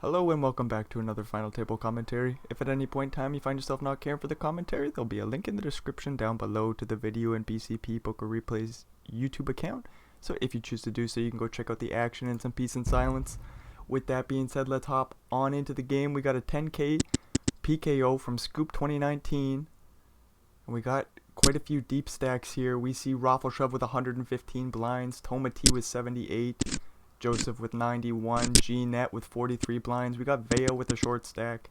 Hello and welcome back to another Final Table commentary. If at any point in time you find yourself not caring for the commentary, there'll be a link in the description down below to the video and BCP Poker Replays YouTube account. So if you choose to do so, you can go check out the action in some peace and silence. With that being said, let's hop on into the game. We got a 10k PKO from Scoop 2019. And we got quite a few deep stacks here. We see Raffle Shove with 115 blinds, Toma T with 78. Joseph with 91, G-Net with 43 blinds. We got Veo with a short stack.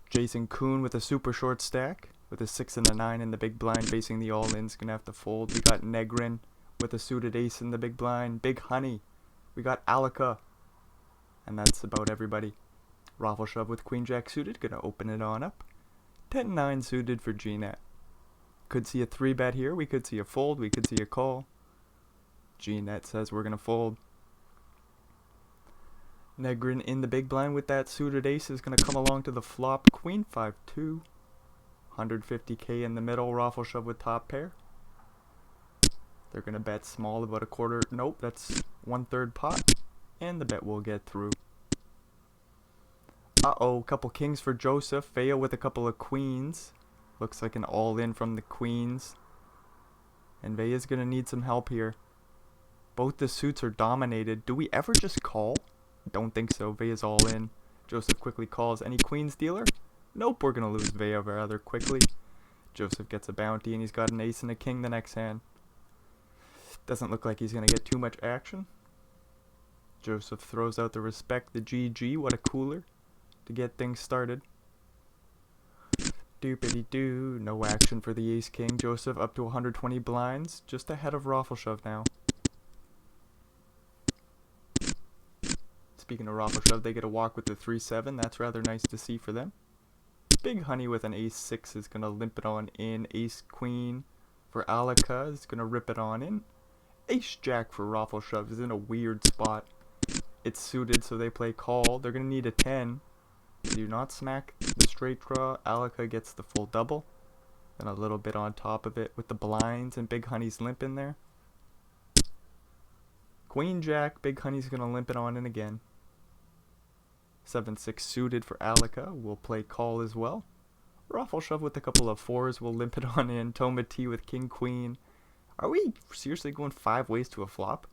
Jason Kuhn with a super short stack with a 6 and a 9 in the big blind facing the all-ins. Gonna have to fold. We got Negrin with a suited ace in the big blind. Big Honey. We got Alaka. And that's about everybody. Raffle Shove with Queen Jack suited. Gonna open it on up. 10-9 suited for G-Net. Could see a 3-bet here. We could see a fold. We could see a call. G-Net says we're gonna fold. Negrin in the big blind with that suited ace is going to come along to the flop. Queen 5-2. 150k in the middle. Raffle Shove with top pair. They're going to bet small, about a quarter. Nope, that's 1/3 pot. And the bet will get through. Uh-oh, couple kings for Joseph. Veo with a couple of queens. Looks like an all-in from the queens. And Vea's going to need some help here. Both the suits are dominated. Do we ever just call? Don't think so. Vea's all in. Joseph quickly calls. Any queens dealer? Nope, we're going to lose Vea rather quickly. Joseph gets a bounty and he's got an ace and a king the next hand. Doesn't look like he's going to get too much action. Joseph throws out the respect, the GG. What a cooler to get things started. Doopity-doo. No action for the ace king. Joseph up to 120 blinds. Just ahead of Raffle Shove now. Speaking of Raffle Shove, they get a walk with the 3-7. That's rather nice to see for them. Big Honey with an ace-6 is going to limp it on in. Ace-Queen for Alaka is going to rip it on in. Ace-Jack for Raffle Shove is in a weird spot. It's suited, so they play call. They're going to need a 10. They do not smack the straight draw. Alaka gets the full double. Then a little bit on top of it with the blinds and Big Honey's limp in there. Queen-Jack, Big Honey's going to limp it on in again. 7-6 suited for Alaka. We'll play call as well. Raffle Shove with a couple of 4s. We'll limp it on in. Toma T with King Queen. Are we seriously going 5 ways to a flop?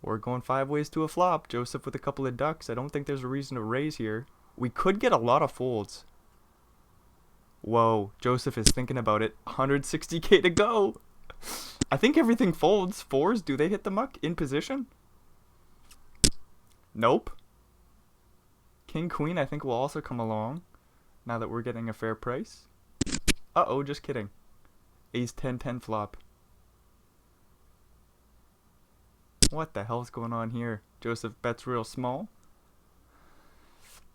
We're going 5 ways to a flop. Joseph with a couple of ducks. I don't think there's a reason to raise here. We could get a lot of folds. Whoa, Joseph is thinking about it. 160k to go. I think everything folds. 4s, do they hit the muck in position? Nope. King Queen I think will also come along now that we're getting a fair price. Uh-oh, just kidding. Ace 10-10 flop. What the hell's going on here? Joseph bets real small.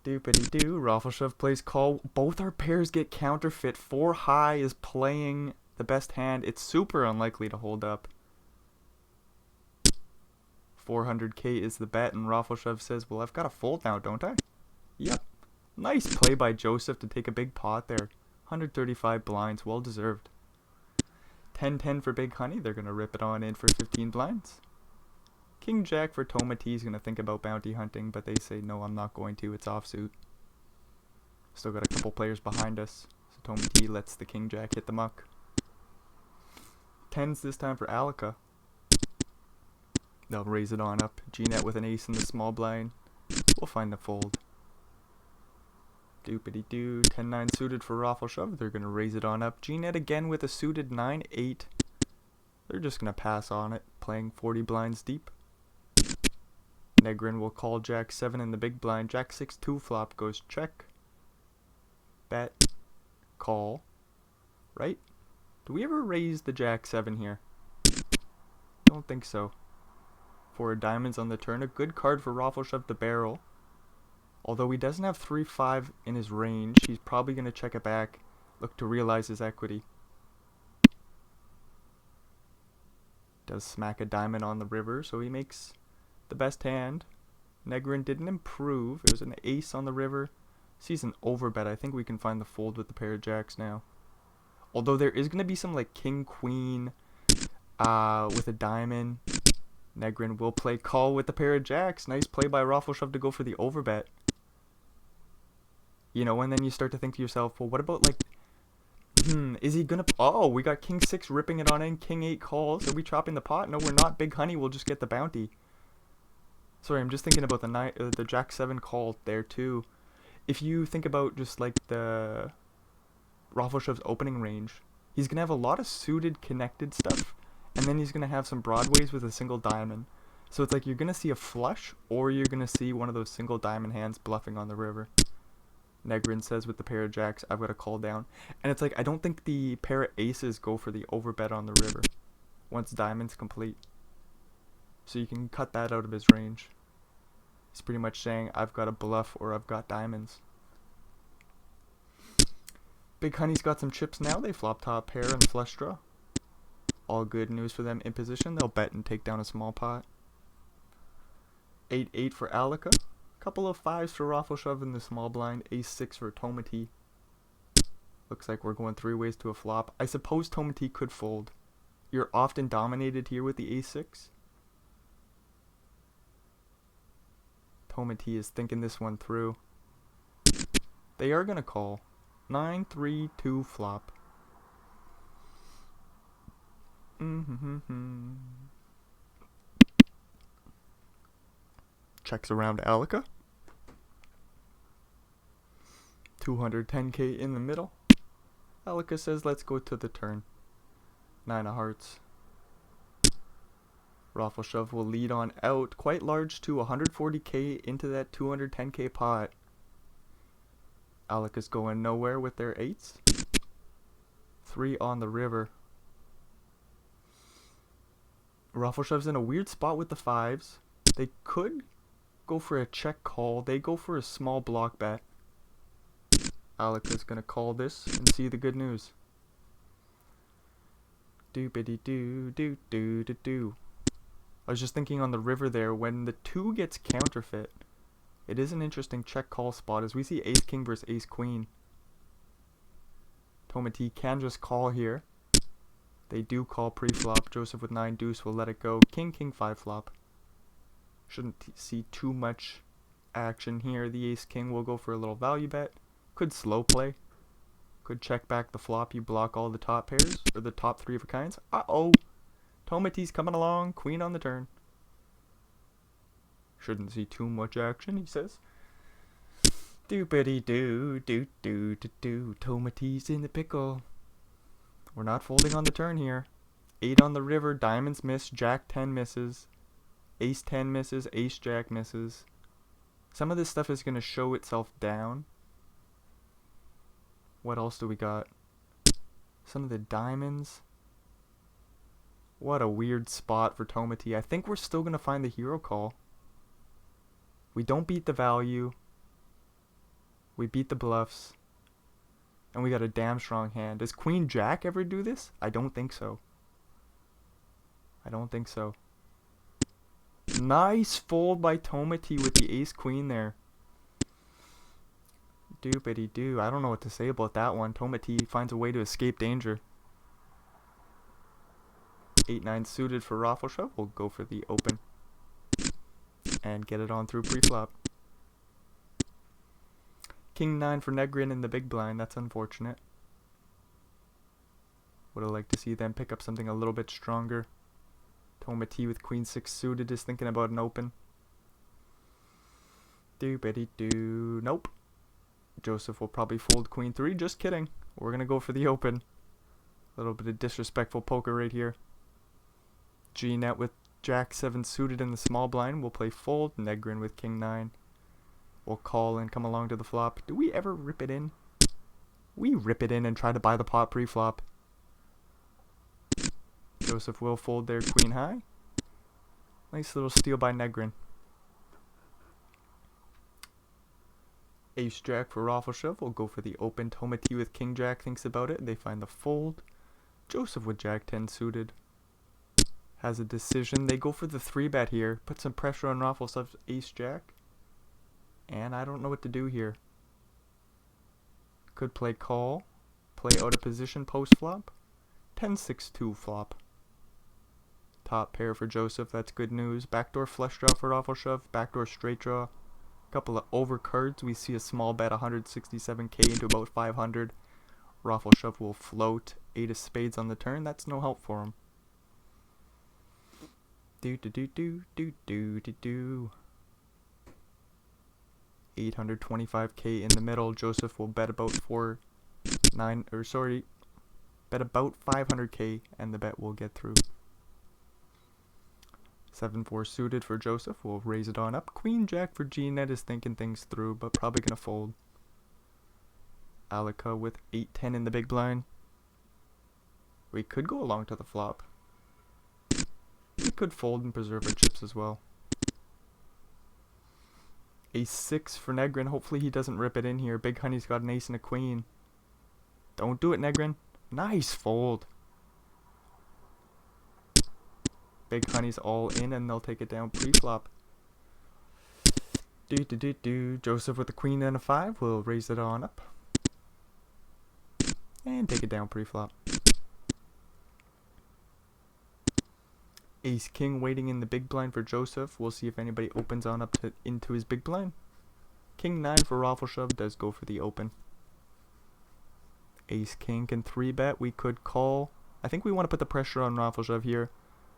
Doopity-doo. Raffle Shove plays call. Both our pairs get counterfeit. 4 high is playing the best hand. It's super unlikely to hold up. 400k is the bet, and Raffle Shove says, well, I've got to fold now, don't I? Yep. Nice play by Joseph to take a big pot there. 135 blinds, well deserved. 10-10 for Big Honey. They're going to rip it on in for 15 blinds. King Jack for Toma T is going to think about bounty hunting, but they say, no, I'm not going to. It's offsuit. Still got a couple players behind us. So Toma T lets the King Jack hit the muck. 10s this time for Alaka. They'll raise it on up. G-Net with an ace in the small blind. We'll find the fold. Doopity-doo. 10-9 suited for Raffle Shove. They're going to raise it on up. G-Net again with a suited 9-8. They're just going to pass on it, playing 40 blinds deep. Negrin will call Jack 7 in the big blind. Jack 6-2 flop goes check. Bet. Call. Right? Do we ever raise the Jack 7 here? Don't think so. 4 diamonds on the turn. A good card for Raffle Shove to barrel. Although he doesn't have 3-5 in his range, he's probably going to check it back, look to realize his equity. Does smack a diamond on the river, so he makes the best hand. Negrin didn't improve. It was an ace on the river. Sees an overbet. I think we can find the fold with the pair of jacks now. Although there is going to be some like king, queen with a diamond. Negrin will play call with the pair of jacks. Nice play by Raffleshove to go for the overbet. You know, and then you start to think to yourself, well, what about like, is he gonna? Oh, we got King 6 ripping it on in. King 8 calls. Are we chopping the pot? No, we're not. Big Honey will just get the bounty. Sorry, I'm just thinking about the Jack 7 call there too. If you think about just like the Raffleshove's opening range, he's gonna have a lot of suited connected stuff, and then he's gonna have some broadways with a single diamond. So it's like you're gonna see a flush, or you're gonna see one of those single diamond hands bluffing on the river. Negrin says with the pair of jacks, I've got a call down. And it's like, I don't think the pair of aces go for the overbet on the river once diamond's complete. So you can cut that out of his range. He's pretty much saying, I've got a bluff or I've got diamonds. Big Honey's got some chips now. They flop top pair and flush draw. All good news for them in position. They'll bet and take down a small pot. 8-8 for Alika. Couple of 5s for Raffleshove in the small blind. Ace-6 for Tomati. Looks like we're going 3 ways to a flop. I suppose Tomati could fold. You're often dominated here with the Ace-6. Tomati is thinking this one through. They are going to call. 9-3-2 flop. Checks around Alika. 210k in the middle. Alika says, let's go to the turn. 9 of hearts. Raffleshove will lead on out, quite large too, 140k into that 210k pot. Alika's going nowhere with their 8s. 3 on the river. Raffleshove's in a weird spot with the 5s. They could go for a check call. They go for a small block bet. Alika's gonna call this and see the good news. Do-biddy-do-do-do-do-do. I was just thinking on the river there, when the 2 gets counterfeit, it is an interesting check call spot as we see ace king versus ace queen. Tomati can just call here. They do call pre-flop. Joseph with 9 deuce will let it go. King king 5 flop. Shouldn't see too much action here. The ace king will go for a little value bet. Could slow play. Could check back the flop. You block all the top pairs or the top 3 of a kinds. Uh-oh. Tomati's coming along. Queen on the turn. Shouldn't see too much action, he says. Do-biddy-do-do-do-do-do. Tomati's in the pickle. We're not folding on the turn here. 8 on the river. Diamonds miss. Jack 10 misses. Ace 10 misses. Ace jack misses. Some of this stuff is going to show itself down. What else do we got? Some of the diamonds. What a weird spot for Tomati. I think we're still going to find the hero call. We don't beat the value. We beat the bluffs. And we got a damn strong hand. Does Queen Jack ever do this? I don't think so. I don't think so. Nice fold by Tomati with the ace queen there. Doopity-doo. I don't know what to say about that one. Tomati finds a way to escape danger. 8-9 suited for Raffleshove. We'll go for the open. And get it on through pre-flop. King 9 for Negrin in the big blind. That's unfortunate. Would have liked to see them pick up something a little bit stronger. Tomati with Queen 6 suited is thinking about an open. Doopity-doo. Nope. Joseph will probably fold Queen 3. Just kidding. We're going to go for the open. A little bit of disrespectful poker right here. G-net with Jack 7 suited in the small blind. We'll play fold. Negrin with King 9. We'll call and come along to the flop. Do we ever rip it in? We rip it in and try to buy the pot pre-flop. Joseph will fold their Queen high. Nice little steal by Negrin. Ace Jack for Raffleshove. We'll go for the open. Tomati with King Jack thinks about it. They find the fold. Joseph with Jack 10 suited. Has a decision. They go for the 3-bet here. Put some pressure on Raffleshove's Ace Jack. And I don't know what to do here. Could play call. Play out of position post flop. 10-6-2 flop. top pair for Joseph. That's good news. Backdoor flush draw for Raffle Shove. Backdoor straight draw. Couple of over cards. We see a small bet 167k into about 500. Raffle Shove will float. 8 of spades on the turn. That's no help for him. Do. 825k in the middle. Joseph will bet about bet about 500k, and the bet will get through. 7-4 suited for Joseph. We'll raise it on up. Queen Jack for G-Net is thinking things through, but probably gonna fold. Alika with 8-10 in the big blind. We could go along to the flop. We could fold and preserve our chips as well. Ace-6 for Negrin. Hopefully he doesn't rip it in here. Big Honey's got an ace and a queen. Don't do it, Negrin. Nice fold. Big Honey's all in, and they'll take it down pre-flop. Joseph with a queen and a 5. We'll raise it on up. And take it down pre-flop. Ace King waiting in the big blind for Joseph. We'll see if anybody opens on up into his big blind. King 9 for Raffle Shove does go for the open. Ace King can 3-bet. We could call. I think we want to put the pressure on Raffle Shove here,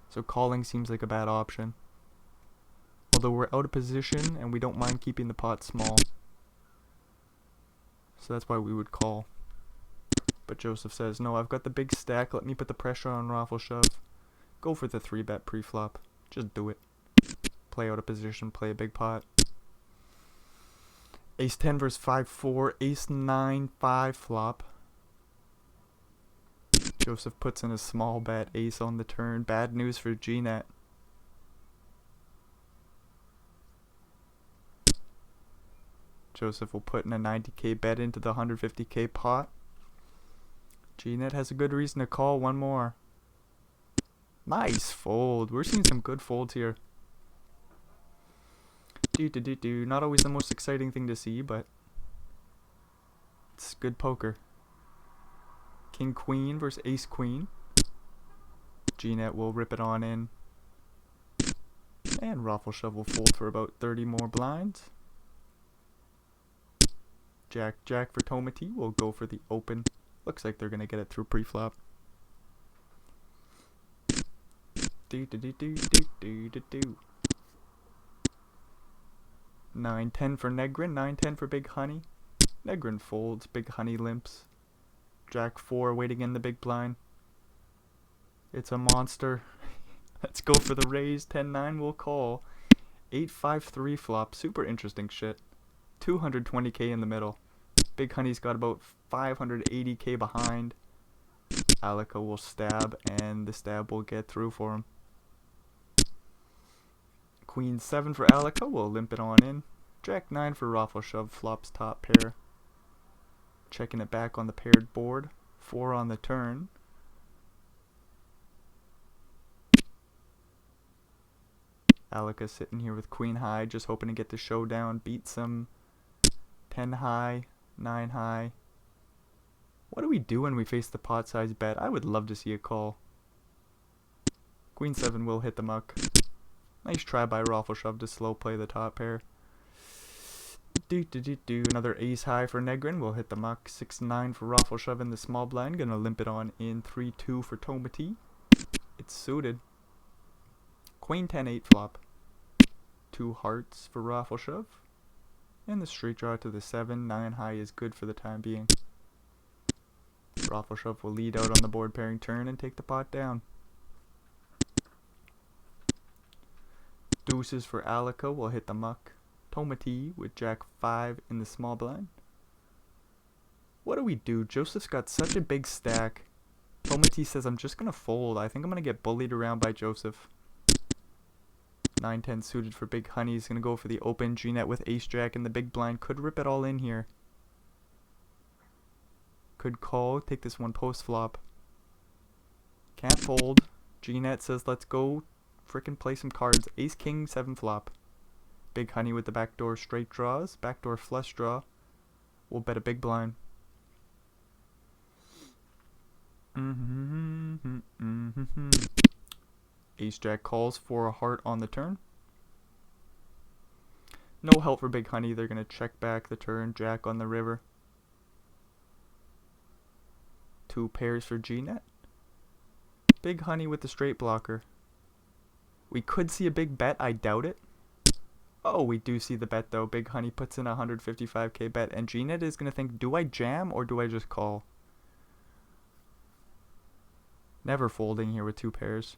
so calling seems like a bad option. Although we're out of position and we don't mind keeping the pot small, so that's why we would call. But Joseph says, no, I've got the big stack. Let me put the pressure on Raffle Shove. Go for the 3-bet pre-flop. Just do it. Play out of position. Play a big pot. Ace 10 versus 5-4. Ace 9, 5 flop. Joseph puts in a small bet. Ace on the turn. Bad news for G-Net. Joseph will put in a 90k bet into the 150k pot. G-Net has a good reason to call. One more. Nice fold. We're seeing some good folds here. Not always the most exciting thing to see, but it's good poker. King Queen versus Ace Queen. G-Net will rip it on in. And Raffle Shove will fold for about 30 more blinds. Jack Jack for Tomati will go for the open. Looks like they're going to get it through pre-flop. 9-10 for Negrin, 9-10 for Big Honey. Negrin folds, Big Honey limps. Jack 4 waiting in the big blind. It's a monster. Let's go for the raise. 10-9 will call. 8-5-3 flop. Super interesting shit. 220k in the middle. Big Honey's got about 580k behind. Alika will stab, and the stab will get through for him. Queen 7 for Alika will limp it on in. Jack 9 for Raffle Shove flops top pair. Checking it back on the paired board. 4 on the turn. Alika sitting here with Queen High, just hoping to get the showdown. Beat some 10 high, 9 high. What do we do when we face the pot size bet? I would love to see a call. Queen 7 will hit the muck. Nice try by Raffle Shove to slow play the top pair. Another ace high for Negrin will hit the muck. 6-9 for Raffle Shove in the small blind. Gonna limp it on in. 3-2 for Tomati. It's suited. Queen 10-8 flop. 2 hearts for Raffle Shove. And the straight draw to the 7. 9 high is good for the time being. Raffle Shove will lead out on the board pairing turn and take the pot down. Deuces for Alika will hit the muck. Tomati with Jack 5 in the small blind. What do we do? Joseph's got such a big stack. Tomati says, I'm just going to fold. I think I'm going to get bullied around by Joseph. 9-10 suited for Big Honey. He's going to go for the open. G-Net with Ace Jack in the big blind. Could rip it all in here. Could call. Take this one post flop. Can't fold. G-Net says, let's go frickin' play some cards. Ace King 7 flop. Big Honey with the backdoor straight draws. Backdoor flush draw. We'll bet a big blind. Ace Jack calls for a heart on the turn. No help for Big Honey. They're going to check back the turn. Jack on the river. 2 pairs for G-Net. Big Honey with the straight blocker. We could see a big bet. I doubt it. Oh, we do see the bet though. Big Honey puts in a 155k bet. And G-Net is going to think, do I jam or do I just call? Never folding here with 2 pairs.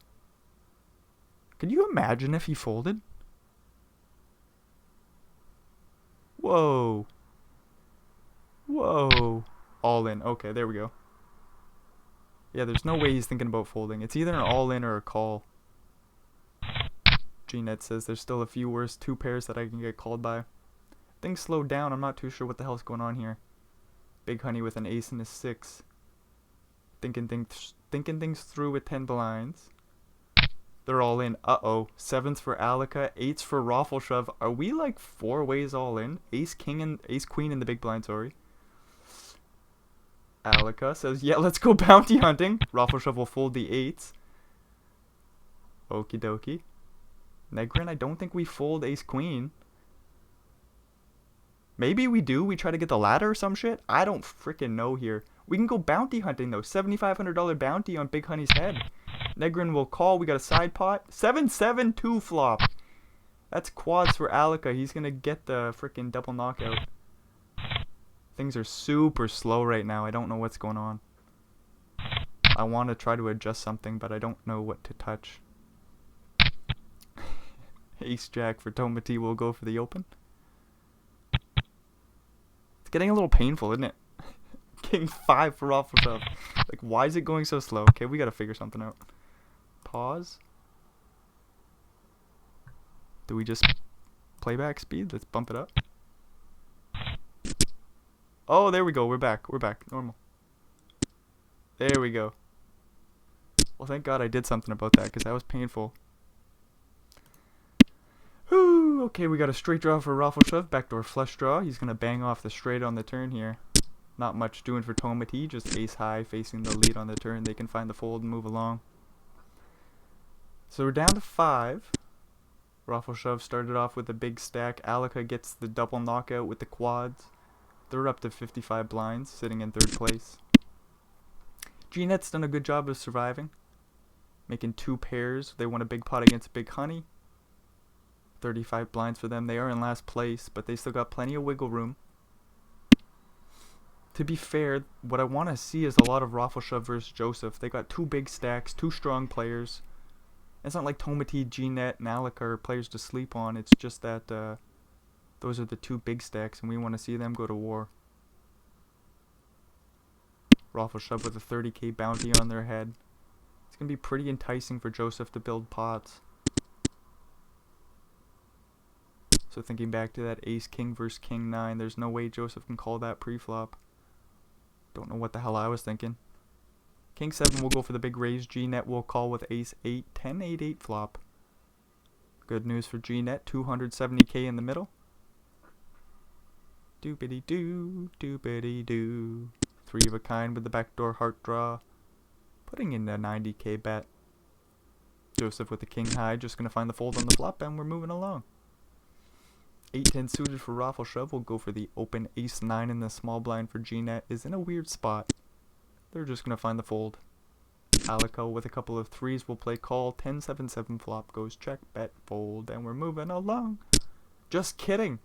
Could you imagine if he folded? Whoa. Whoa. All in. Okay, there we go. Yeah, there's no way he's thinking about folding. It's either an all in or a call. G-Net says there's still a few worse 2 pairs that I can get called by. Things slowed down. I'm not too sure what the hell's going on here. Big Honey with an ace and a 6. Thinking things through with 10 blinds. They're all in. Uh-oh. 7s for Alaka. 8s for Raffle Shove. Are we like 4 ways all in? Ace Queen in the big blind, sorry. Alaka says, yeah, let's go bounty hunting. Raffle Shove will fold the 8s. Okie dokie. Negrin, I don't think we fold Ace Queen. Maybe we do. We try to get the ladder or some shit. I don't freaking know here. We can go bounty hunting though. $7,500 bounty on Big Honey's head. Negrin will call. We got a side pot. 7-7-2 flop. That's quads for Alaka. He's going to get the freaking double knockout. Things are super slow right now. I don't know what's going on. I want to try to adjust something, but I don't know what to touch. Ace Jack for Tomati will go for the open. It's getting a little painful, isn't it? King 5 for Raffle Shove. Like, why is it going so slow? Okay, we got to figure something out. Pause. Do we just playback speed? Let's bump it up. Oh, there we go. We're back. We're back. Normal. There we go. Well, thank God I did something about that because that was painful. Whew. Okay, we got a straight draw for Raffle Shove. Backdoor flush draw. He's going to bang off the straight on the turn here. Not much doing for Tomati. Just ace high facing the lead on the turn. They can find the fold and move along. So we're down to 5. Raffle Shove started off with a big stack. Alaka gets the double knockout with the quads. They're up to 55 blinds, sitting in 3rd place. G-Net's done a good job of surviving. Making 2 pairs. They won a big pot against Big Honey. 35 blinds for them. They are in last place, but they still got plenty of wiggle room. To be fair, what I want to see is a lot of Raffle Shove versus Joseph. They got 2 big stacks, 2 strong players. It's not like Tomati, G-Net, and Alaka are players to sleep on. It's just that those are the 2 big stacks, and we want to see them go to war. Raffle Shove with a 30k bounty on their head. It's going to be pretty enticing for Joseph to build pots. So thinking back to that Ace King versus King 9, there's no way Joseph can call that pre-flop. Don't know what the hell I was thinking. King 7 will go for the big raise. G-Net will call with Ace 8, 10, 8, 8 flop. Good news for G-Net, 270k in the middle. Doobity-doo, doobity-doo. 3 of a kind with the backdoor heart draw. Putting in a 90k bet. Joseph with the king high, just going to find the fold on the flop, and we're moving along. 8-10 suited for Raffle Shove will go for the open. Ace 9 in the small blind for G-Net is in a weird spot. They're just going to find the fold. Alaka with a couple of 3s will play call. 10-7-7 flop goes check, bet, fold, and we're moving along. Just kidding.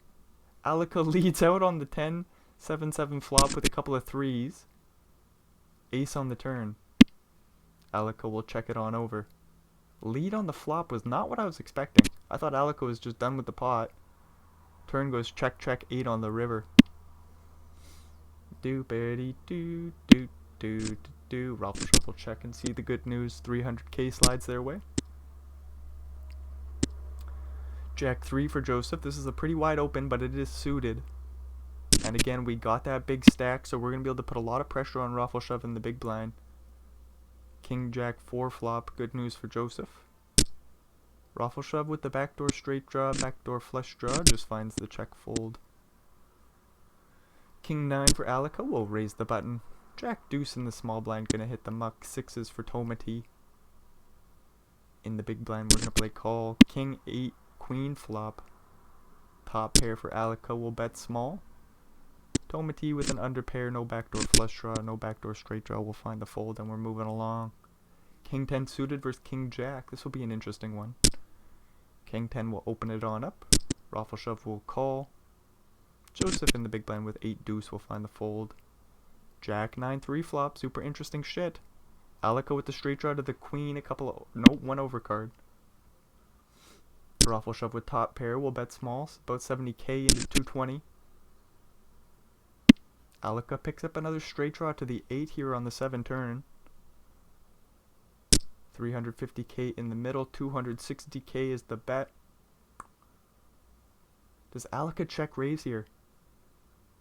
Alaka leads out on the 10-7-7 flop with a couple of 3s. Ace on the turn. Alaka will check it on over. Lead on the flop was not what I was expecting. I thought Alaka was just done with the pot. Turn goes check, check, 8 on the river. Do-ba-dee-doo-doo-doo-doo-doo. Raffle Shove will check and see the good news. 300k slides their way. Jack 3 for Joseph. This is a pretty wide open, but it is suited. And again, we got that big stack, so we're going to be able to put a lot of pressure on Raffle Shove in the big blind. King Jack 4 flop. Good news for Joseph. Raffle Shove with the backdoor straight draw, backdoor flush draw, just finds the check fold. King 9 for Alaka will raise the button. Jack Deuce in the small blind gonna hit the muck. 6s for Tomati. in the big blind. We're going to play call. King 8, queen flop. Top pair for Alaka will bet small. Tomati with an under pair, no backdoor flush draw, no backdoor straight draw. We'll find the fold and we're moving along. King 10 suited versus King Jack. This will be an interesting one. King 10 will open it on up. Raffle shove will call. Joseph in the big blind with 8 deuce will find the fold. Jack 9 3 flop. Super interesting shit. Alaka with the straight draw to the queen. One overcard. Raffle shove with top pair will bet small. About 70k into 220. Alaka picks up another straight draw to the 8 here on the 7 turn. 350k in the middle, 260k is the bet. Does Alaka check raise here?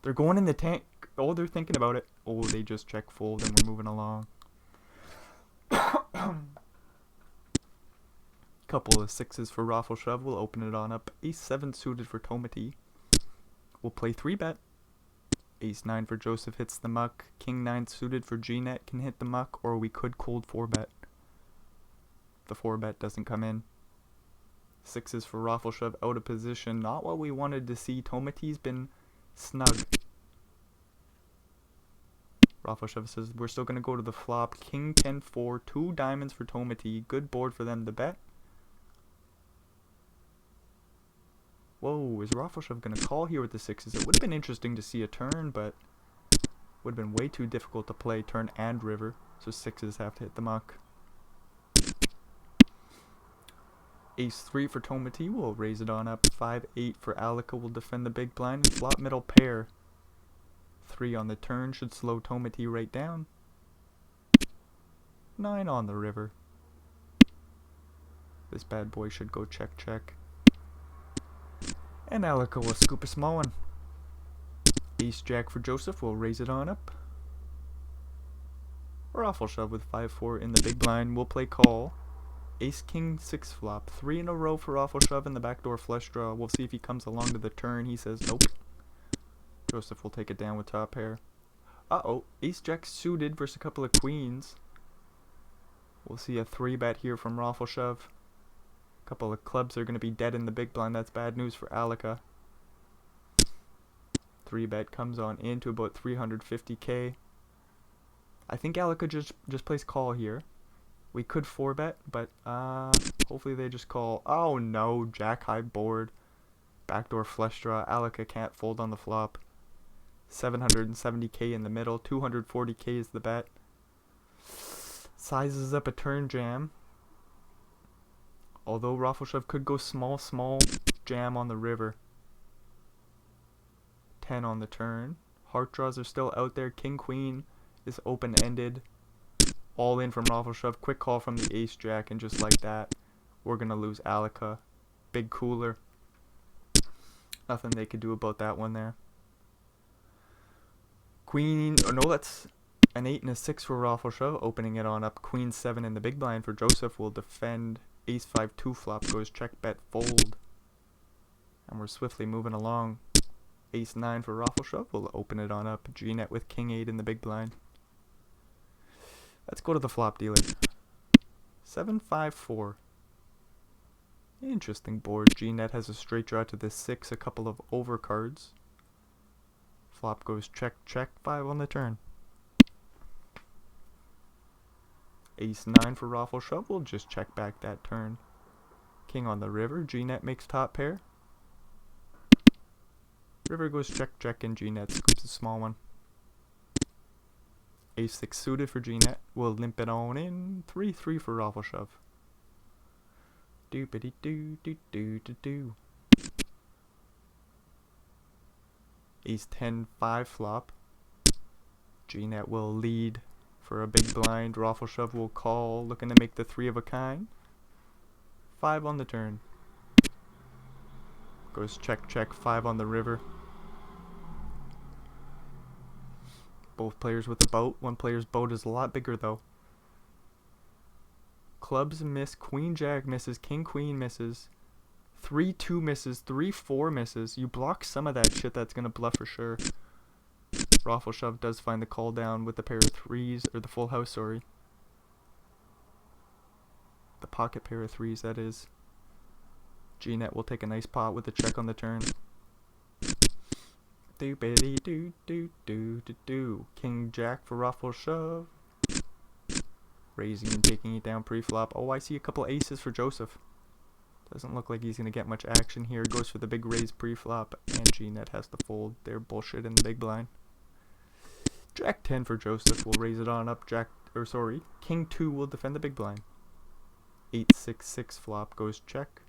They're going in the tank. Oh, they're thinking about it. Oh, they just check fold and we're moving along. Couple of 6s for Raffle shove. We'll open it on up. Ace 7 suited for Tomati. We'll play 3 bet. Ace 9 for Joseph hits the muck. King 9 suited for G-net can hit the muck, or we could cold 4 bet. The 4 bet doesn't come in. 6s for Raffle shove out of position. Not what we wanted to see. Tomati's been snug. Raffle shove says we're still going to go to the flop. King 10 4, 2 diamonds for Tomati. Good board for them to bet. Whoa, is Raffle shove going to call here with the 6s? It would have been interesting to see a turn, but would have been way too difficult to play turn and river. So 6s have to hit the muck. Ace 3 for Tomati will raise it on up. 5 8 for Alaka will defend the big blind. Flop middle pair. 3 on the turn should slow Tomati right down. 9 on the river. This bad boy should go check check. And Alaka will scoop a small one. Ace Jack for Joseph will raise it on up. Raffle shove with 5 4 in the big blind. We'll play call. Ace King 6 flop. 3 in a row for Raffle shove in the backdoor flush draw. We'll see if he comes along to the turn. He says nope. Joseph will take it down with top pair. Uh-oh. Ace Jack suited versus a couple of queens. We'll see a 3 bet here from Raffle shove. A couple of clubs are going to be dead in the big blind. That's bad news for Alaka. 3 bet comes on into about 350k. I think Alaka just plays call here. We could 4 bet, but hopefully they just call. Oh no, jack high board. Backdoor flush draw. Alaka can't fold on the flop. 770k in the middle. 240k is the bet. Sizes up a turn jam. Although Raffle shove could go small jam on the river. 10 on the turn. Heart draws are still out there. King queen is open-ended. All in from Raffle shove. Quick call from the ace jack, and just like that, we're gonna lose Alaka. Big cooler. Nothing they could do about that one there. Queen, oh no, that's an 8 and a 6 for Raffle shove. Opening it on up. Queen 7 in the big blind for Joseph will defend. Ace 5 2 flop goes check bet fold. And we're swiftly moving along. Ace 9 for Raffle shove will open it on up. G-net with King 8 in the big blind. Let's go to the flop dealer. 7 5 4. Interesting board. G-net has a straight draw to the 6, a couple of overcards. Flop goes check check. 5 on the turn. Ace 9 for Raffle shove will just check back that turn. King on the river. G-net makes top pair. River goes check check, and G-net scoops a small one. Ace 6 suited for G-net. We'll limp it on in. 3 3 for Raffle shove. Doopity doo doo doo doo doo. Ace 10 5 flop. G-net will lead for a big blind. Raffle shove will call, looking to make the 3 of a kind. 5 on the turn. Goes check check. 5 on the river. Both players with the boat. One player's boat is a lot bigger though. Clubs miss. Queen jack misses. King queen misses. 3 2 misses. 3 4 misses. You block some of that shit, that's gonna bluff for sure. Raffle shove does find the call down with the pair of 3s, or the full house, sorry. The pocket pair of threes, that is. G-net will take a nice pot with a check on the turn. Doobity doo doo doo doo doo. King Jack for ruffle shove. Raising and taking it down pre-flop. Oh, I see a couple aces for Joseph. Doesn't look like he's going to get much action here. Goes for the big raise pre-flop. And G-net has to fold their bullshit in the big blind. Jack 10 for Joseph. We'll raise it on up. King 2 will defend the big blind. 8-6-6 flop goes check.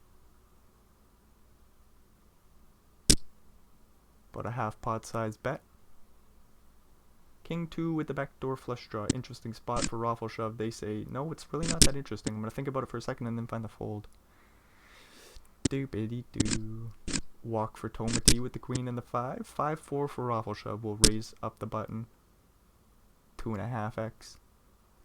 About a half pot size bet. King 2 with the backdoor flush draw. Interesting spot for raffle shove. They say, no, it's really not that interesting. I'm going to think about it for a second and then find the fold. Doobity doo. Walk for Tomati with the queen and the 5. 5-4 for raffle shove. We'll raise up the button. 2.5x.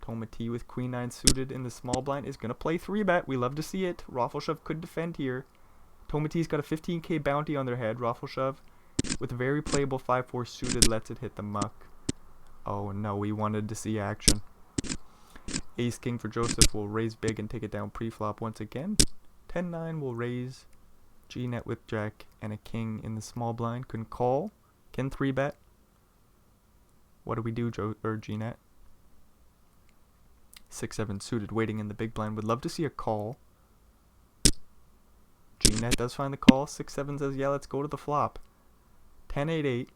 Tomati with queen 9 suited in the small blind is going to play 3-bet. We love to see it. Raffle shove could defend here. Tomati's got a 15k bounty on their head. Raffle shove with a very playable 5-4 suited lets it hit the muck. Oh no, we wanted to see action. Ace king for Joseph will raise big and take it down pre-flop once again. 10-9 will raise. G-net with jack and a king in the small blind. Couldn't call. Can 3-bet. What do we do, G-net? 6-7 suited waiting in the big blind. Would love to see a call. G-net does find the call. 6-7 says, yeah, let's go to the flop. 10-8-8.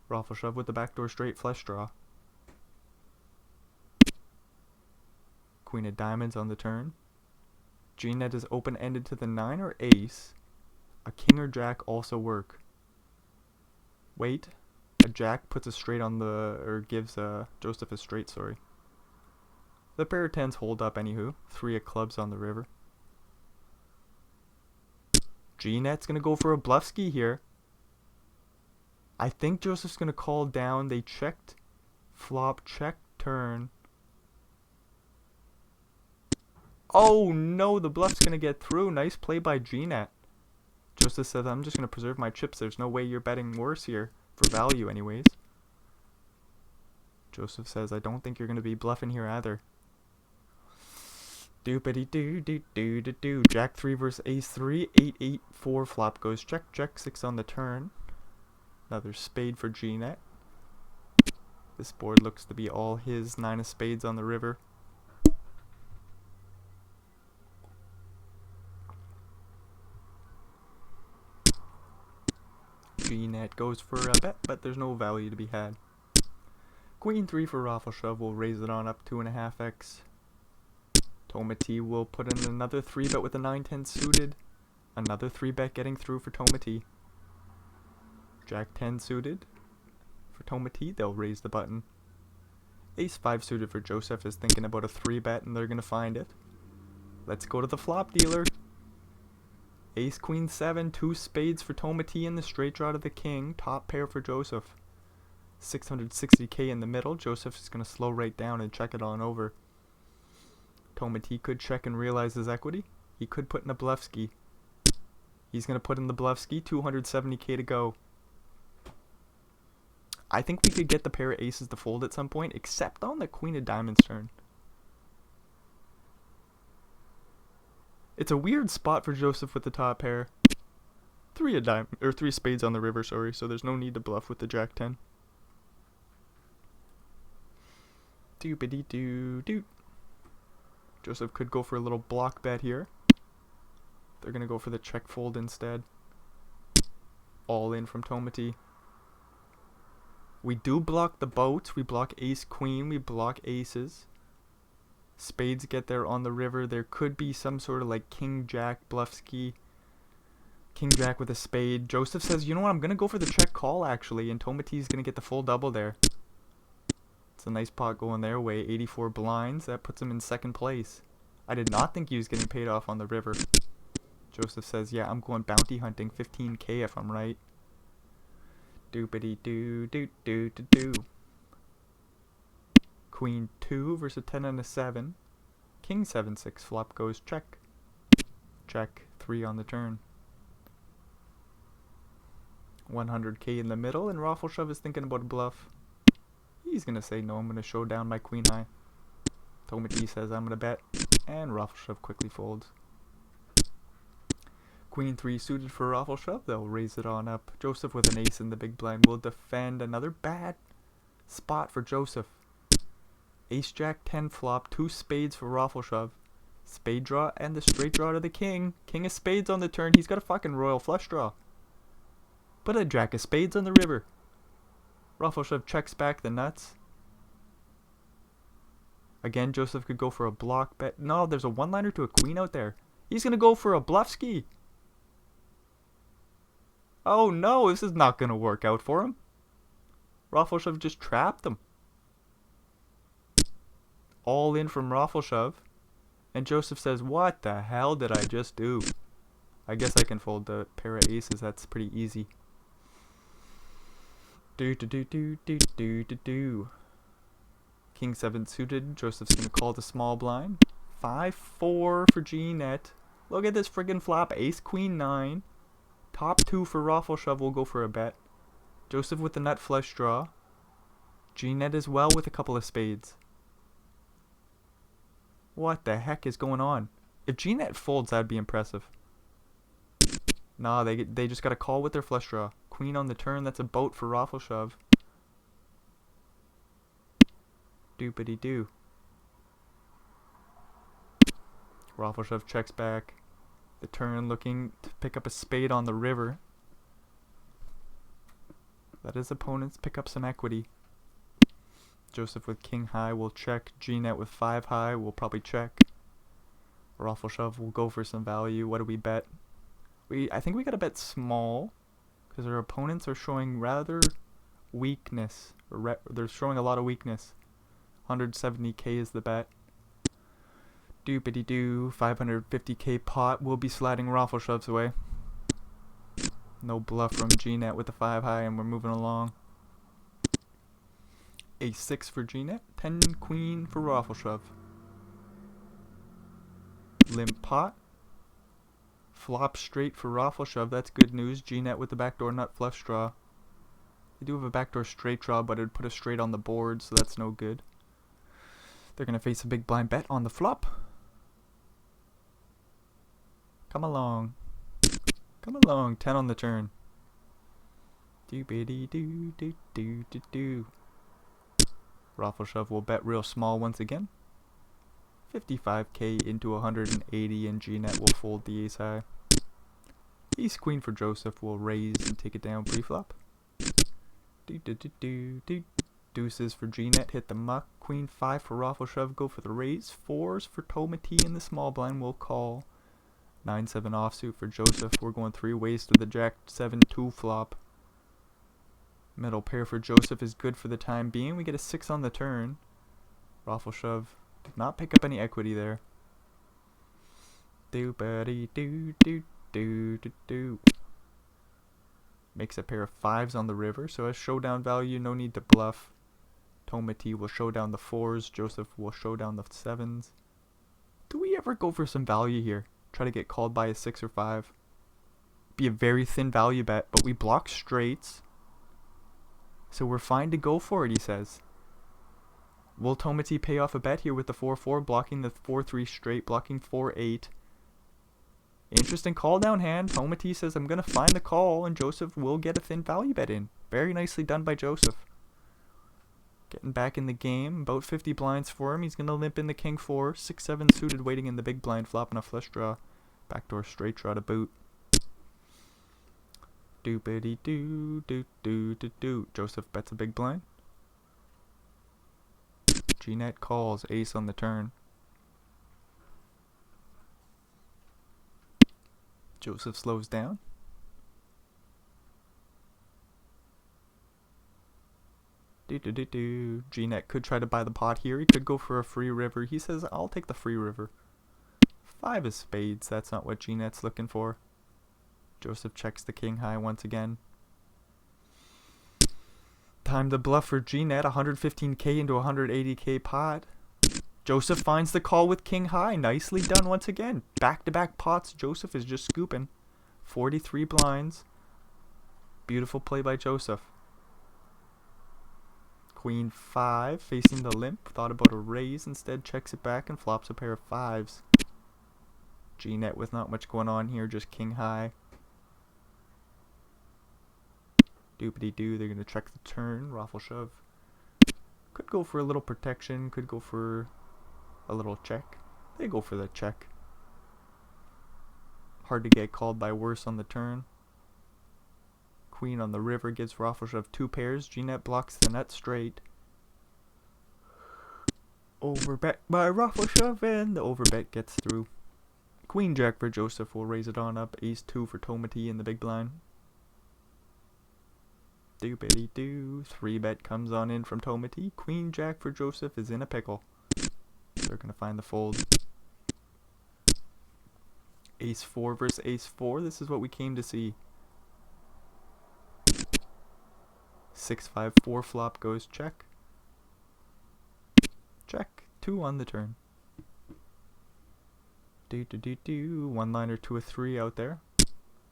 Raffle shove with the backdoor straight flush draw. Queen of diamonds on the turn. G-net is open-ended to the 9 or ace. A king or jack also work. Wait. A jack puts a straight on the, or gives Joseph a straight, sorry. The pair of 10s hold up anywho. 3 of clubs on the river. G-net's gonna go for a bluff ski here. I think Joseph's going to call down. They checked. Flop, check, turn. Oh no, the bluff's going to get through. Nice play by G-net. Joseph says, I'm just going to preserve my chips. There's no way you're betting worse here. For value anyways. Joseph says, I don't think you're going to be bluffing here either. Doopity doo doo doo doo doo. Jack 3 versus ace 3. 8-8-4 flop goes check, check, 6 on the turn. Another spade for G-net. This board looks to be all his. 9 of spades on the river. G-net goes for a bet, but there's no value to be had. Queen 3 for raffle shove. We'll raise it on up 2.5x. Tomati will put in another 3-bet with a 9-10 suited. Another 3-bet getting through for Tomati. Jack 10 suited for Tomati. They'll raise the button. Ace 5 suited for Joseph is thinking about a 3-bet and they're going to find it. Let's go to the flop dealer. Ace queen 7. 2 spades for Tomati and the straight draw to the king. Top pair for Joseph. 660k in the middle. Joseph is going to slow right down and check it on over. Tomati could check and realize his equity. He could put in a bluff ski. He's going to put in the bluff ski. 270k to go. I think we could get the pair of aces to fold at some point, except on the queen of diamonds turn. It's a weird spot for Joseph with the top pair. 3 spades on the river, sorry, so there's no need to bluff with the jack 10. Doopity doo doo. Joseph could go for a little block bet here. They're gonna go for the check fold instead. All in from Tomati. We do block the boats. We block ace queen. We block aces. Spades get there on the river. There could be some sort of like king jack bluff ski. King jack with a spade. Joseph says, you know what, I'm going to go for the check call actually. And Tomati's going to get the full double there. It's a nice pot going their way. 84 blinds. That puts him in second place. I did not think he was getting paid off on the river. Joseph says, yeah, I'm going bounty hunting. 15k if I'm right. Doopity doo doo doo doo doo. Queen 2 versus 10 and a 7. King 7-6 flop goes check. Check 3 on the turn. 100k in the middle, and Raffle Shove is thinking about a bluff. He's gonna say no, I'm gonna show down my queen high. Tomati says I'm gonna bet. and raffle shove quickly folds. Queen 3 suited for raffle shove. They'll raise it on up. Joseph with an ace in the big blind will defend. Another bad spot for Joseph. Ace jack 10 flop. 2 spades for raffle shove. Spade draw and the straight draw to the king. King of spades on the turn. He's got a fucking royal flush draw. But a jack of spades on the river. Raffle shove checks back the nuts. Again, Joseph could go for a block bet. No, there's a one-liner to a queen out there. He's going to go for a bluff ski. Oh no, this is not going to work out for him. Raffle shove just trapped him. All in from raffle shove. And Joseph says, what the hell did I just do? I guess I can fold the pair of aces. That's pretty easy. Do. King 7 suited. Joseph's going to call the small blind. 5-4 for G-net. Look at this friggin' flop. Ace queen 9. Top 2 for raffle shove will go for a bet. Joseph with the nut flush draw. G-net as well with a couple of spades. What the heck is going on? If G-net folds, that'd be impressive. Nah, they just got a call with their flush draw. Queen on the turn, that's a boat for raffle shove. Doopity doo. Raffle shove checks back. The turn looking to pick up a spade on the river. Let his opponents pick up some equity. Joseph with king high will check. G-net with 5 high will probably check. Raffle shove will go for some value. What do we bet? I think we gotta bet small because our opponents are showing rather weakness. They're showing a lot of weakness. 170k is the bet. Doopity doo. 550k pot will be sliding raffle shoves away. No bluff from G-net with the 5 high, and we're moving along. Ace 6 for G-net. 10 queen for raffle shove. Limp pot. Flop straight for raffle shove. That's good news. G-net with the backdoor nut flush draw. They do have a backdoor straight draw, but it'd put a straight on the board, so that's no good. They're going to face a big blind bet on the flop. Come along. Come along. 10 on the turn. Doobity doo doo doo doo doo. Raffle shove will bet real small once again. 55k into 180, and G-net will fold the ace high. Ace queen for Joseph will raise and take it down pre-flop. Deuces for G-net hit the muck. Queen 5 for raffle shove go for the raise. 4s for Tomati in the small blind will call. 9-7 offsuit for Joseph. We're going 3 ways to the jack 7-2 flop. Middle pair for Joseph is good for the time being. We get a 6 on the turn. Raffle shove did not pick up any equity there. Makes a pair of 5s on the river, so as showdown value, no need to bluff. Tomati will show down the 4s. Joseph will show down the 7s. Do we ever go for some value here? Try to get called by a 6 or 5. Be a very thin value bet, but we block straights. So we're fine to go for it, he says. Will Tomati pay off a bet here with the 4-4, blocking the 4-3 straight, blocking 4-8. Interesting call down hand. Tomati says, I'm going to find the call, and Joseph will get a thin value bet in. Very nicely done by Joseph. Getting back in the game. About 50 blinds for him. He's going to limp in the king 4. 6-7 suited waiting in the big blind, flopping a flush draw. Backdoor straight draw to boot. Doopity doo doo doo doo doo. Joseph bets a big blind. G-net calls. Ace on the turn. Joseph slows down. G-net could try to buy the pot here. He could go for a free river. He says, I'll take the free river. 5 of spades. That's not what G-net's looking for. Joseph checks the king high once again. Time to bluff for G-net. 115k into 180k pot. Joseph finds the call with king high. Nicely done once again. Back-to-back pots. Joseph is just scooping. 43 blinds. Beautiful play by Joseph. Queen 5 facing the limp. Thought about a raise, instead checks it back and flops a pair of 5s. G-net with not much going on here, just king high. Doopity-doo, they're going to check the turn, raffle shove. Could go for a little protection, could go for a little check. They go for the check. Hard to get called by worse on the turn. Queen on the river gives raffle shove 2 pairs. G-net blocks the nut straight. Overbet by raffle shove, and the overbet gets through. Queen jack for Joseph will raise it on up. Ace 2 for Tomati in the big blind. Doopity doo. 3-bet comes on in from Tomati. Queen jack for Joseph is in a pickle. They're going to find the fold. Ace 4 versus Ace 4. This is what we came to see. 6-5-4 flop goes check. Check. 2 on the turn. Do. 1-liner to a 3 out there.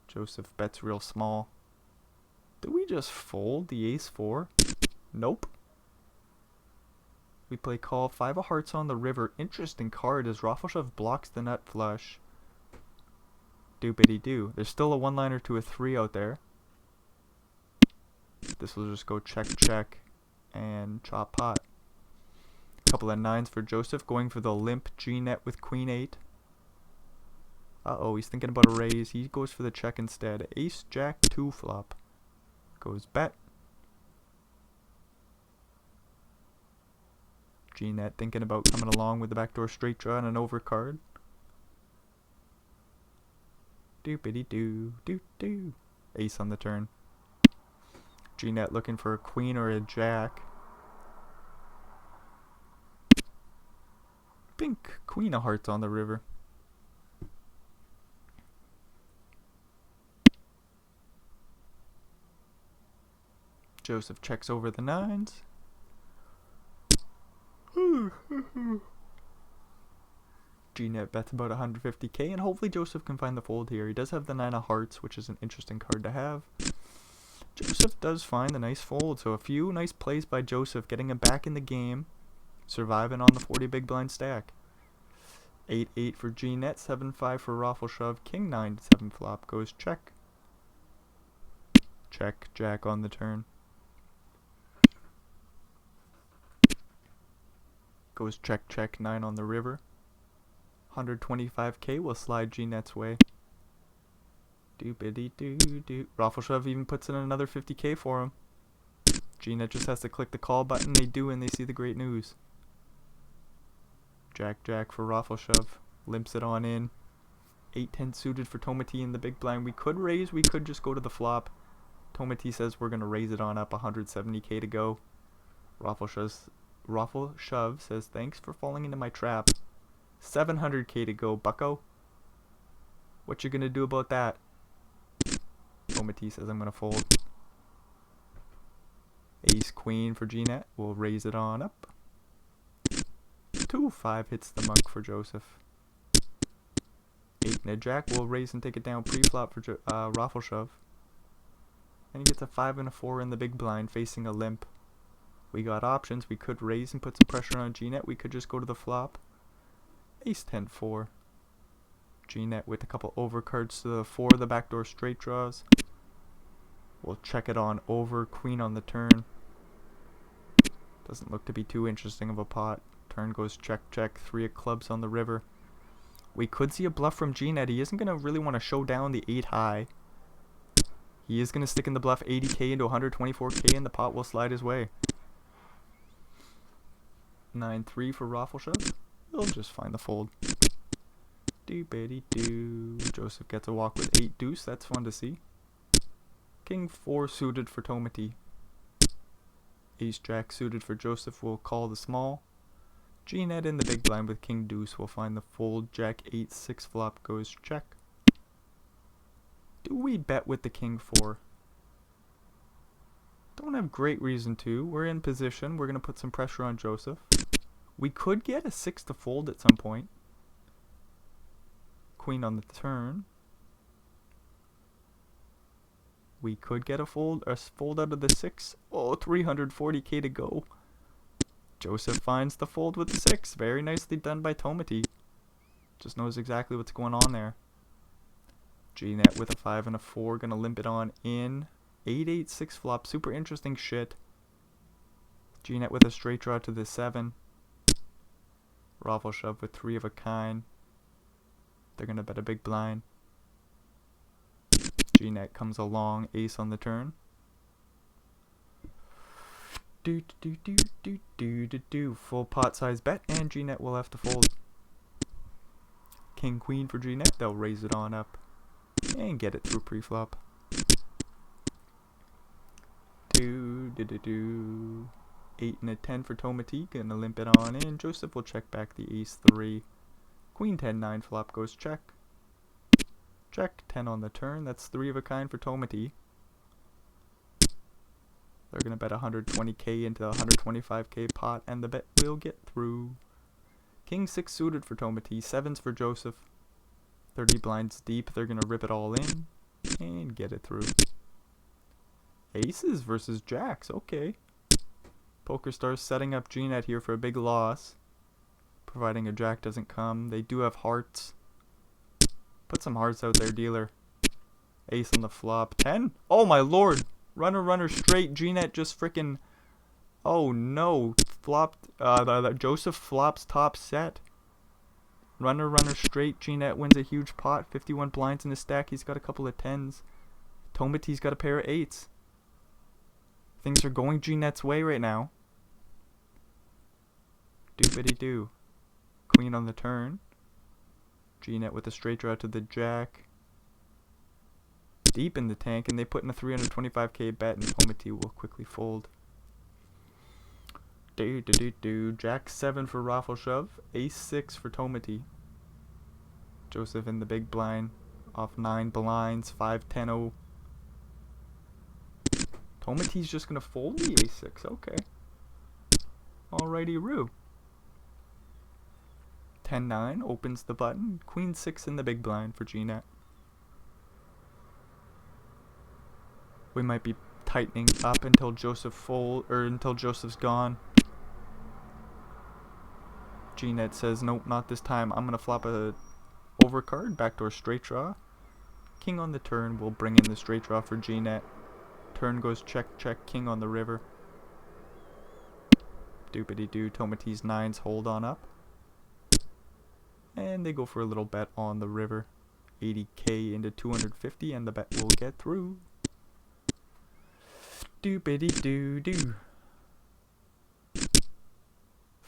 Joseph bets real small. Do we just fold the Ace 4? Nope. We play call. 5 of hearts on the river. Interesting card as raffle shove blocks the nut flush. Doopity doo. There's still a 1-liner to a 3 out there. This will just go check check and chop pot. Couple of 9s for Joseph, going for the limp G-net with Queen 8. Uh-oh, he's thinking about a raise. He goes for the check instead. Ace jack 2 flop. Goes bet. G-net thinking about coming along with the backdoor straight draw and an overcard. Doopity doo, doo doo. Ace on the turn. G-net looking for a queen or a jack. Pink queen of hearts on the river. Joseph checks over the 9s. G-net bets about 150k, and hopefully Joseph can find the fold here. He does have the 9 of hearts, which is an interesting card to have. Joseph does find a nice fold, so a few nice plays by Joseph, getting him back in the game, surviving on the 40 big blind stack. 8-8 for G-net, 7-5 for raffle shove, king 9-7 flop goes check. Check, jack on the turn. Goes check, check, 9 on the river. 125k will slide G-net's way. Doopity doo doo. Raffle shove even puts in another 50k for him. G-net just has to click the call button. They do, and they see the great news. Jack jack for raffle shove. Limps it on in. 8-10 suited for Tomati in the big blind. We could raise. We could just go to the flop. Tomati says we're going to raise it on up. 170k to go. Raffle shove says thanks for falling into my trap. 700k to go, bucko. What you gonna do about that? Tomati says I'm gonna fold. Ace queen for G-net. We'll raise it on up. 2-5 hits the mug for Joseph. 8 and a jack. We'll raise and take it down pre-flop for raffle shove. And he gets a 5 and a 4 in the big blind facing a limp. We got options. We could raise and put some pressure on G-net. We could just go to the flop. Ace 10-4. G-net with a couple overcards to the 4 of the backdoor straight draws. We'll check it on over. Queen on the turn. Doesn't look to be too interesting of a pot. Turn goes check check. 3 of clubs on the river. We could see a bluff from G-net. He isn't going to really want to show down the 8 high. He is going to stick in the bluff 80k into 124k, and the pot will slide his way. 9-3 for raffle shove. He'll just find the fold. Doopity doo. Joseph gets a walk with 8 deuce. That's fun to see. King 4 suited for Tomati. Ace jack suited for Joseph will call the small. G-net in the big blind with king deuce will find the fold. Jack 8-6 flop goes check. Do we bet with the king 4? Don't have great reason to. We're in position. We're going to put some pressure on Joseph. We could get a 6 to fold at some point. Queen on the turn. We could get a fold out of the 6. Oh, 340k to go. Joseph finds the fold with the 6. Very nicely done by Tomati. Just knows exactly what's going on there. G-net with a 5 and a 4. Gonna limp it on in. 8-8-6 flop. Super interesting shit. G-net with a straight draw to the 7. Raffle shove with 3 of a kind. They're gonna bet a big blind. G-net comes along. Ace on the turn. Full pot size bet, and G-net will have to fold. King queen for G-net. They'll raise it on up and get it through pre-flop. 8 and a 10 for Tomati. Gonna limp it on in. Joseph will check back the ace 3. Queen 10-9 flop goes check. Check. 10 on the turn. That's 3 of a kind for Tomati. They're gonna bet 120k into the 125k pot, and the bet will get through. King 6 suited for Tomati. 7s for Joseph. 30 blinds deep. They're gonna rip it all in and get it through. Aces versus jacks. Okay. PokerStars setting up G-net here for a big loss, providing a jack doesn't come. They do have hearts. Put some hearts out there, dealer. Ace on the flop. 10. Oh my lord. Runner straight. G-net just freaking. Oh no. Flopped. Joseph flops top set. Runner straight. G-net wins a huge pot. 51 blinds in his stack. He's got a couple of 10s. Tomati's got a pair of 8s. Things are going G-net's way right now. Doobity-doo. Queen on the turn. G-net with a straight draw to the jack. Deep in the tank, and they put in a 325k bet, and Tomati will quickly fold. Jack 7 for raffle shove. Ace 6 for Tomati. Joseph in the big blind. Off 9 blinds. 5-10-0. Tomati's just gonna fold the ace 6. Okay. Alrighty, Roo. 10-9 opens the button. Queen 6 in the big blind for G-net. We might be tightening up until Joseph's gone. G-net says, nope, not this time. I'm gonna flop a overcard, backdoor straight draw. King on the turn will bring in the straight draw for G-net. Turn goes check, check, king on the river. Doopity-doo, Tomati's 9s hold on up. And they go for a little bet on the river. 80k into 250, and the bet will get through. Doopity-doo-doo.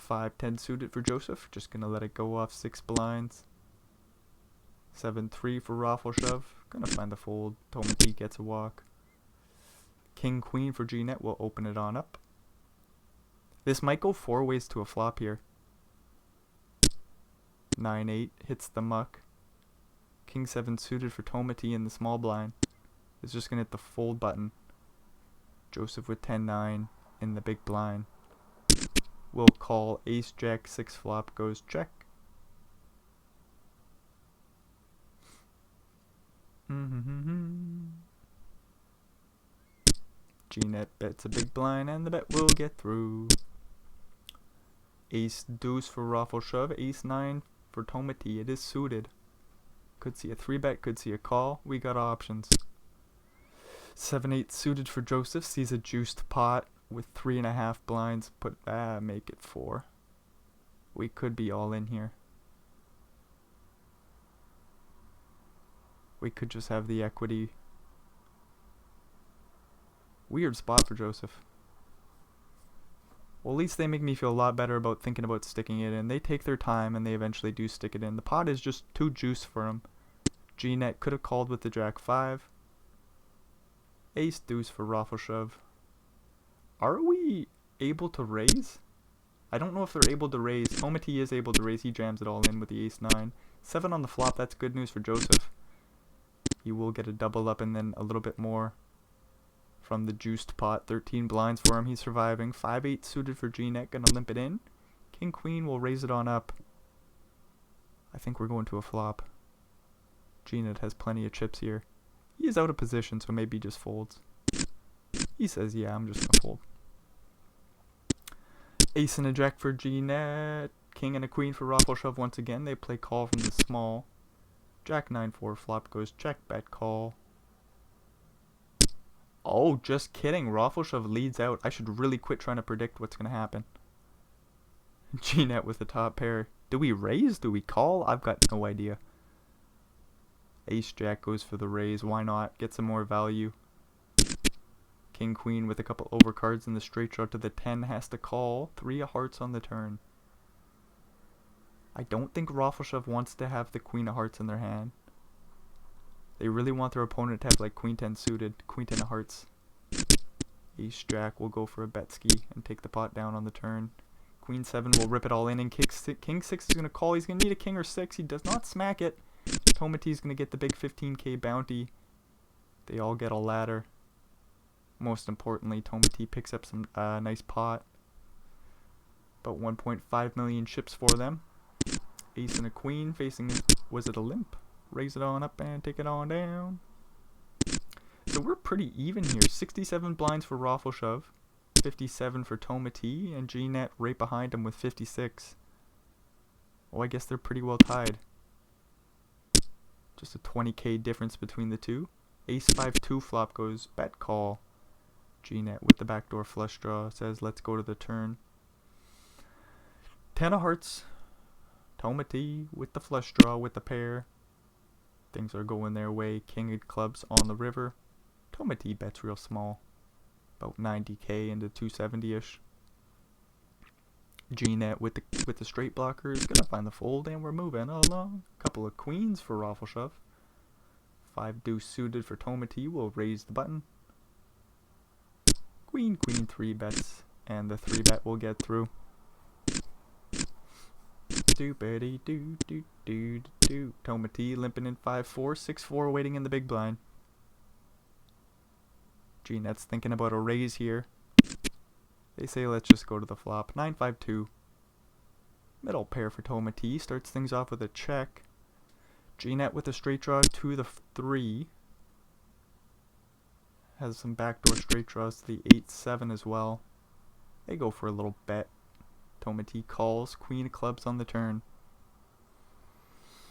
5-10 suited for Joseph. Just gonna let it go off 6 blinds. 7-3 for raffle shove. Gonna find the fold. Tomati gets a walk. King queen for G-net will open it on up. This might go 4 ways to a flop here. 9-8 hits the muck. King 7 suited for Tomati in the small blind. It's just gonna hit the fold button. Joseph with 10-9 in the big blind. We'll call ace jack 6 flop goes check. G-net bets a big blind, and the bet will get through. Ace deuce for raffle shove. Ace 9 for Tomati. It is suited. Could see a 3-bet, could see a call. We got options. 7-8 suited for Joseph. Sees a juiced pot with 3.5 blinds. Make it 4. We could be all in here. We could just have the equity. Weird spot for Joseph. Well, at least they make me feel a lot better about thinking about sticking it in. They take their time, and they eventually do stick it in. The pot is just too juice for him. G-net could have called with the jack 5. Ace deuce for raffle shove. Are we able to raise? I don't know if they're able to raise. Tomati is able to raise. He jams it all in with the ace 9. 7 on the flop. That's good news for Joseph. He will get a double up and then a little bit more from the juiced pot. 13 blinds for him. He's surviving. 5-8 suited for G-net. Gonna limp it in. King queen will raise it on up. I think we're going to a flop. G-net has plenty of chips here. He is out of position, so maybe he just folds. He says, yeah, I'm just gonna fold. Ace and a jack for G-net. King and a queen for raffle shove once again. They play call from the small. Jack 9-4 flop goes check, bet call. Oh, just kidding. Raffle shove leads out. I should really quit trying to predict what's going to happen. G-net with the top pair. Do we raise? Do we call? I've got no idea. Ace jack goes for the raise. Why not? Get some more value. King queen with a couple overcards in the straight draw to the 10 has to call. 3 of hearts on the turn. I don't think raffle shove wants to have the queen of hearts in their hand. They really want their opponent to have like queen 10 suited, queen 10 of hearts. Ace jack will go for a bet ski and take the pot down on the turn. Queen 7 will rip it all in, and king 6 is going to call. He's going to need a king or 6. He does not smack it. Tomati is going to get the big 15k bounty. They all get a ladder. Most importantly, Tomati picks up some nice pot. About 1.5 million chips for them. Ace and a queen facing, was it a limp? Raise it on up and take it on down. So we're pretty even here. 67 blinds for raffle shove. 57 for Tomati, and G-net right behind him with 56. Oh, I guess they're pretty well tied. Just a 20k difference between the two. Ace 5-2 flop goes bet call. G-net with the backdoor flush draw says let's go to the turn. 10 of hearts. Tomati with the flush draw with the pair. Things are going their way. King of clubs on the river. Tomati bets real small. About 90k into 270ish. G-net with the straight blocker is gonna find the fold, and we're moving along. Couple of queens for raffle shove. 5 deuce suited for Tomati will raise the button. Queen 3 bets, and the 3 bet will get through. Doopity doo doo doo doo. Tomati limping in 5-4, 6-4 waiting in the big blind. G-net's thinking about a raise here. They say let's just go to the flop. 9-5-2. Middle pair for Tomati. Starts things off with a check. G-net with a straight draw to the 3. Has some backdoor straight draws to the 8-7 as well. They go for a little bet. Tomati calls. Queen of clubs on the turn.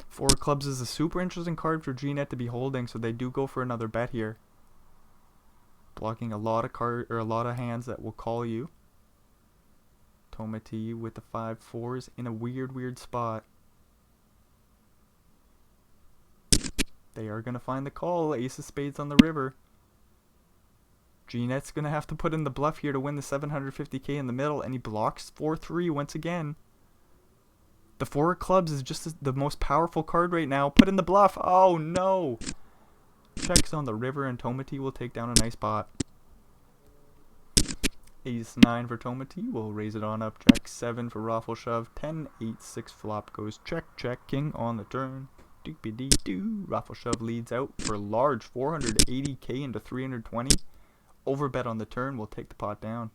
4 of clubs is a super interesting card for G-net to be holding, so they do go for another bet here. Blocking a lot of hands that will call you. Tomati with the 5-4s in a weird spot. They are gonna find the call. Ace of spades on the river. G-net's gonna have to put in the bluff here to win the 750k in the middle, and he blocks 4-3 once again. The 4 of clubs is just the most powerful card right now. Put in the bluff. Oh no! Checks on the river, and Tomati will take down a nice pot. Ace 9 for Tomati will raise it on up. Jack 7 for raffle shove. 10-8-6 flop goes check. King on the turn. Doopy doo. Raffle shove leads out for large 480k into 320. Overbet on the turn will take the pot down.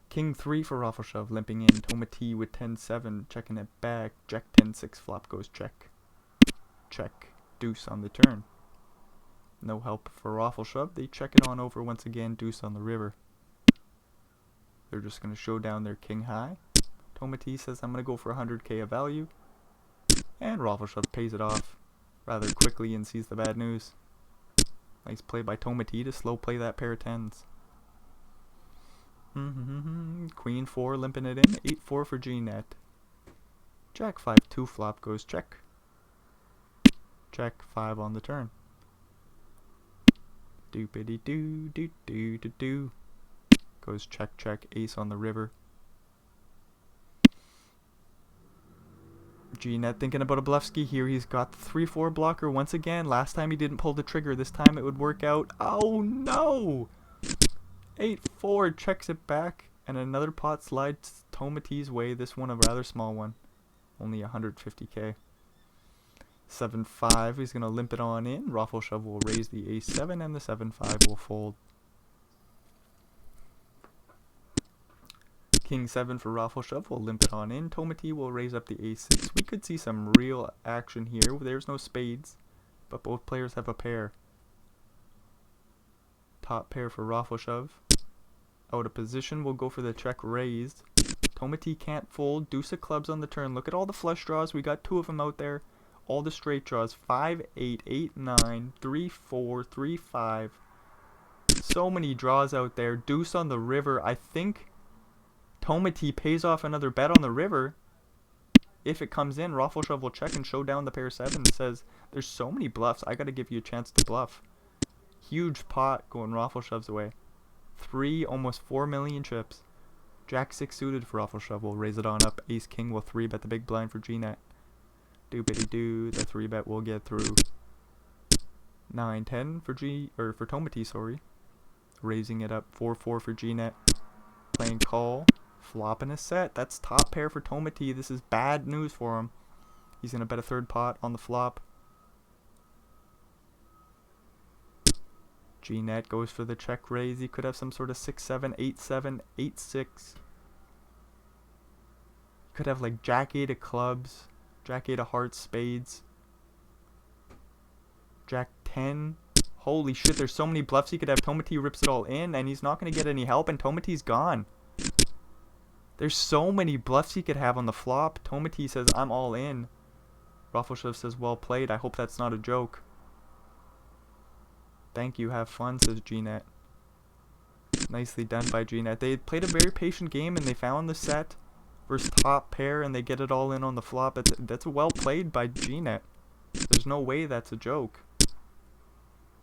King 3 for raffle shove limping in. Tomati with 10-7 checking it back. Jack 10-6 flop goes check. Deuce on the turn. No help for raffle shove. They check it on over once again. Deuce on the river. They're just going to show down their king high. Tomati says I'm going to go for 100k of value. And raffle shove pays it off rather quickly and sees the bad news. Nice play by Tomati to slow play that pair of 10s. Queen 4 limping it in. 8-4 for G-net. Jack 5-2 flop goes check. 5 on the turn. Doopity doo doo doo doo doo. Goes check. Ace on the river. G-net thinking about a bluffski here. He's got the 3-4 blocker once again. Last time he didn't pull the trigger. This time it would work out. Oh no! 8-4 checks it back, and another pot slides Tomati's way. This one a rather small one. Only 150k. 7-5. He's going to limp it on in. Raffle shove will raise the ace-7, and the 7-5 will fold. King 7 for raffle shove will limp it on in. Tomati will raise up the ace-6. We could see some real action here. There's no spades, but both players have a pair. Top pair for raffle shove. out of position. We'll go for the check raised. Tomati can't fold. Deuce of clubs on the turn. Look at all the flush draws. We got 2 of them out there. All the straight draws. 5, 8, 8, 9, 3, 4, 3, 5. So many draws out there. Deuce on the river. I think Tomati pays off another bet on the river. If it comes in, Raffleshove will check and show down the pair 7. Says, there's so many bluffs. I got to give you a chance to bluff. Huge pot going Raffleshove's way. 3, almost 4 million chips. Jack 6 suited for Raffleshove. We'll raise it on up. Ace King will 3-bet the big blind for G-net. Doobity-doo. The 3-bet will get through. 9-10 for for Tomati, sorry. Raising it up. 4-4 for G-net. Playing call. Flopping a set. That's top pair for Tomati. This is bad news for him. He's going to bet a 3rd pot on the flop. G-net goes for the check raise. He could have some sort of 6-7, 8-7, 8-6. Could have like Jack 8 of clubs, Jack 8 of hearts, spades, Jack 10. Holy shit, there's so many bluffs he could have. Tomati rips it all in, and he's not going to get any help, and Tomati's gone. There's so many bluffs he could have on the flop. Tomati says, I'm all in. Raffleshove says, well played. I hope that's not a joke. Thank you, have fun, says G-net. Nicely done by G-net. They played a very patient game, and they found the set versus top pair, and they get it all in on the flop. That's well played by G-net. There's no way that's a joke.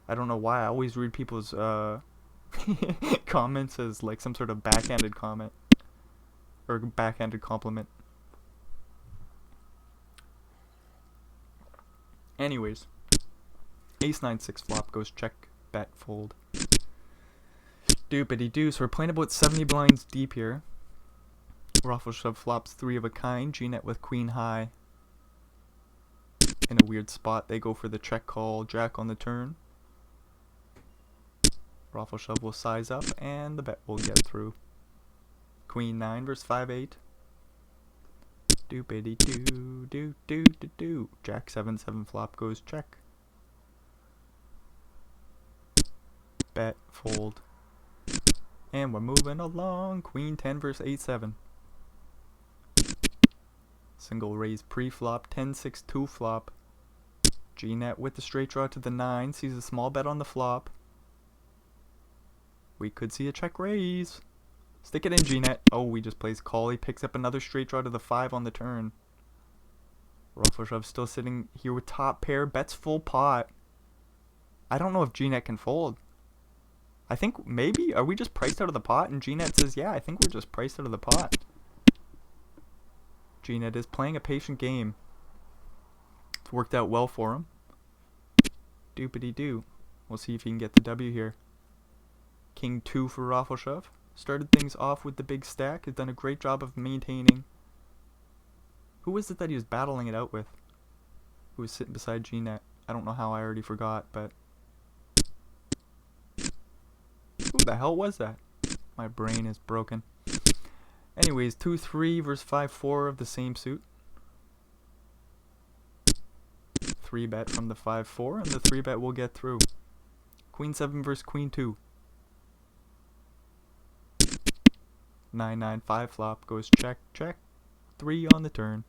I don't know why. I always read people's comments as like some sort of backhanded comment. Or backhanded compliment. Anyways. Ace 9-6 flop goes check, bet, fold. Doopity-doo. So we're playing about 70 blinds deep here. Raffleshove flops 3 of a kind. G-net with queen high. In a weird spot. They go for the check call. Jack on the turn. Raffleshove will size up, and the bet will get through. Queen 9 versus 5-8. Doopity-doo, doo-doo-doo-doo. Jack 7-7 flop goes check. Bet, fold. And we're moving along. Queen 10 versus 8-7. Single raise pre-flop. 10-6-2 flop. G-net with the straight draw to the 9. Sees a small bet on the flop. We could see a check raise. Stick it in, G-net. Oh, we just plays call. He picks up another straight draw to the 5 on the turn. Raffleshove still sitting here with top pair. Bets full pot. I don't know if G-net can fold. I think maybe, are we just priced out of the pot? And G-net says, yeah, I think we're just priced out of the pot. G-net is playing a patient game. It's worked out well for him. Doopity-doo. We'll see if he can get the W here. King 2 for Raffleshove. Started things off with the big stack. Has done a great job of maintaining. Who was it that he was battling it out with? Who was sitting beside G-net? I don't know how, I already forgot, but... Who the hell was that? My brain is broken. Anyways, 2-3 versus 5-4 of the same suit. 3-bet from the 5-4, and the 3-bet will get through. Queen 7 versus Queen 2. 9-9-5 flop goes check, check. 3 on the turn.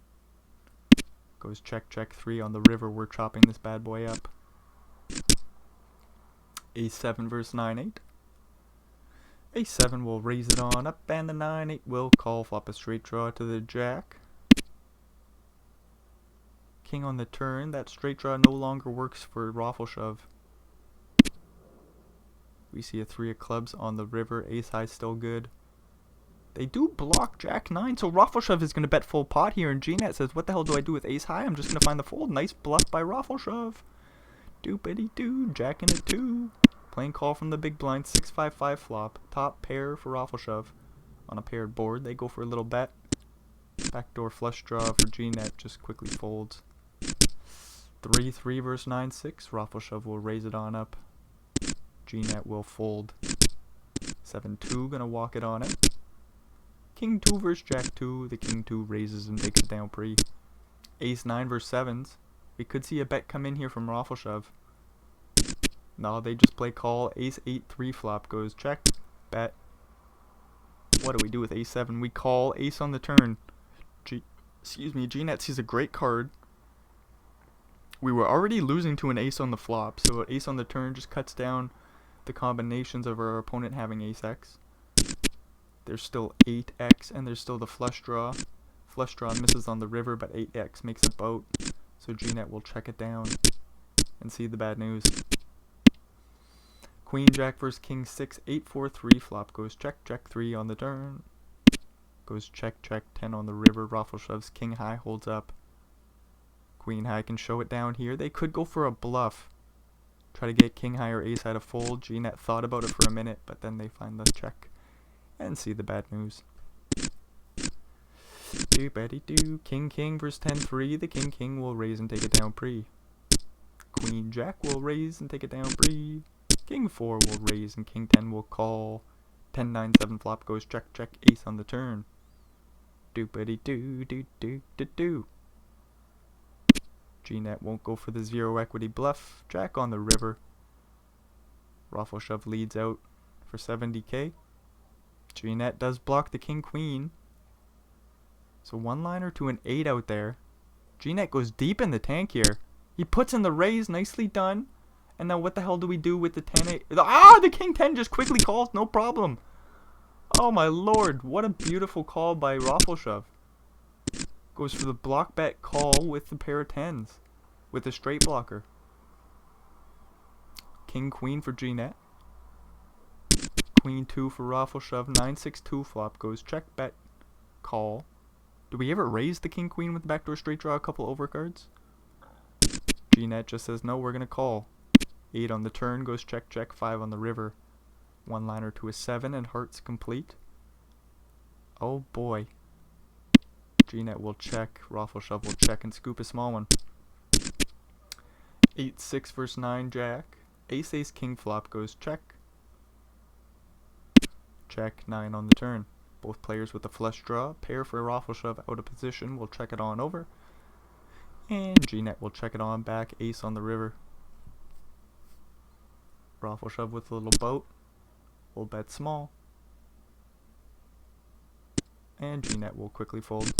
Goes check, check, 3 on the river. We're chopping this bad boy up. Ace 7 versus 9-8. Ace 7 will raise it on up, and the 9-8 will call. Flop a straight draw to the jack. King on the turn. That straight draw no longer works for Raffleshove. We see a 3 of clubs on the river. Ace high still good. They do block Jack 9, so Raffleshove is going to bet full pot here, and G-net says, what the hell do I do with Ace high? I'm just going to find the fold. Nice bluff by Raffleshove. Doopity-doo, Jack in a 2. Playing call from the big blind, 6-5-5 flop. Top pair for Raffleshove. On a paired board, they go for a little bet. Backdoor flush draw for G-net, just quickly folds. 3-3 versus 9-6. Raffleshove will raise it on up. G-net will fold. 7-2, gonna walk it on it. King 2 versus Jack 2. The King 2 raises and takes it down pre. Ace 9 versus 7s. We could see a bet come in here from Raffleshove. No, they just play call. Ace 8 3 flop goes check, bet. What do we do with a7? We call ace on the turn. G-net sees a great card. We were already losing to an ace on the flop, so ace on the turn just cuts down the combinations of our opponent having ace-x. There's still 8x, and there's still the flush draw. Flush draw misses on the river, but 8x makes a boat, so G-net will check it down and see the bad news. Queen jack versus king 6, 8-4-3, flop goes check, check 3 on the turn. Goes check, check 10 on the river, Raffle shoves, king high holds up. Queen high can show it down here. They could go for a bluff. Try to get king high or ace high to fold. G-net thought about it for a minute, but then they find the check and see the bad news. Do betty do. King king versus 10-3. The king king will raise and take it down pre. Queen jack will raise and take it down pre. King 4 will raise and king 10 will call. 10-9-7 flop goes check check ace on the turn. Do betty do do do do do. G-net won't go for the zero equity bluff. Jack on the river. Raffle shove leads out for 70k. G-net does block the king queen. So one liner to an 8 out there. G-net goes deep in the tank here. He puts in the raise, nicely done. And now what the hell do we do with the 10-8? The king 10 just quickly calls, no problem. Oh my lord, what a beautiful call by Raffle shove. Goes for the block bet call with the pair of 10s. With a straight blocker. King queen for G-net. Queen 2 for Raffle shove. 9-6-2 flop goes check bet call. Do we ever raise the king queen with the backdoor straight draw a couple overcards? G-net just says no, we're gonna call. 8 on the turn goes check check. 5 on the river. One liner to a 7 and hearts complete. Oh boy. G-net will check. Raffle shove will check and scoop a small one. 8-6 versus 9 jack. Ace ace king flop goes check. Check 9 on the turn. Both players with a flush draw. Pair for Raffle shove out of position. We'll check it on over. And G-net will check it on back. Ace on the river. Raffle shove with a little boat. We'll bet small. And G-net will quickly fold.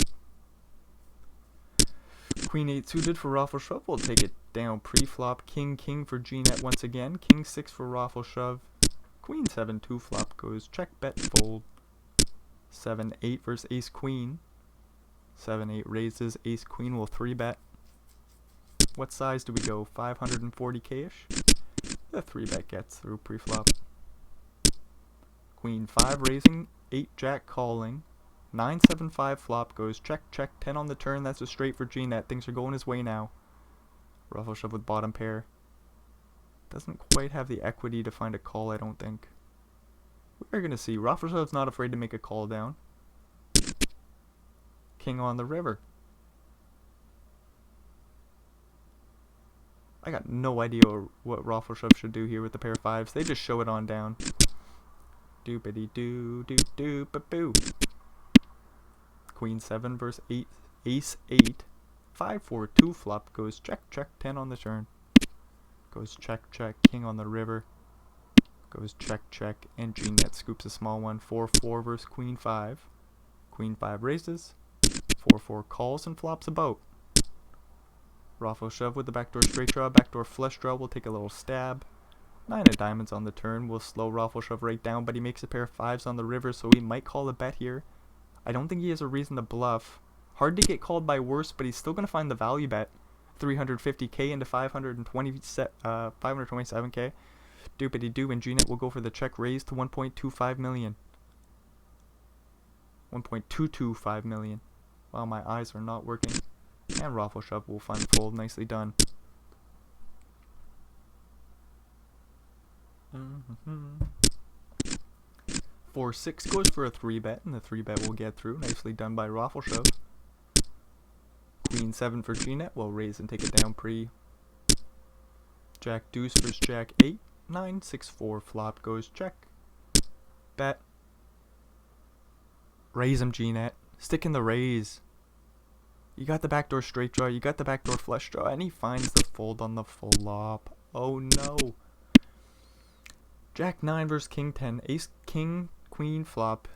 Queen 8 suited for Raffle shove. We'll take it down pre-flop. King king for G-net once again. King 6 for Raffle shove. Queen 7 2 flop goes check bet fold. 7-8 versus ace queen. 7-8 raises. Ace queen will 3-bet. What size do we go? 540k-ish? The 3-bet gets through pre-flop. Queen 5 raising. 8 jack calling. 9-7-5 flop goes check check. 10 on the turn. That's a straight for G-net. Things are going his way now. Raffle shove with bottom pair. Doesn't quite have the equity to find a call, I don't think. We're gonna see. Raffle shove's not afraid to make a call down. King on the river. I got no idea what Raffle shove should do here with the pair of 5s. They just show it on down. Doopity doo doo doo ba boo. Queen 7 versus ace 8. 5-4-2 flop goes check check. 10 on the turn. Goes check check. King on the river. Goes check check. And G-net scoops a small one. 4-4 versus queen 5. Queen 5 raises. 4-4 calls and flops a boat. Raffle shove with the backdoor straight draw. Backdoor flush draw. We'll take a little stab. 9 of diamonds on the turn. We'll slow Raffle shove right down, but he makes a pair of 5s on the river, so he might call a bet here. I don't think he has a reason to bluff. Hard to get called by worse, but he's still going to find the value bet. 350k into 527k. Doopity doo, and G-net will go for the check raise to 1.25 million. 1.225 million. Wow, my eyes are not working. And Raffle shove will find the fold. Nicely done. 4-6 goes for a 3-bet, and the 3-bet will get through. Nicely done by Raffle shove. Queen 7 for G-net. We'll raise and take it down pre. Jack deuce versus Jack 8. 9-6-4 flop goes check. Bet. Raise him, G-net. Stick in the raise. You got the backdoor straight draw. You got the backdoor flush draw. And he finds the fold on the flop. Oh no. Jack 9 versus King 10. Ace, King, Queen flop.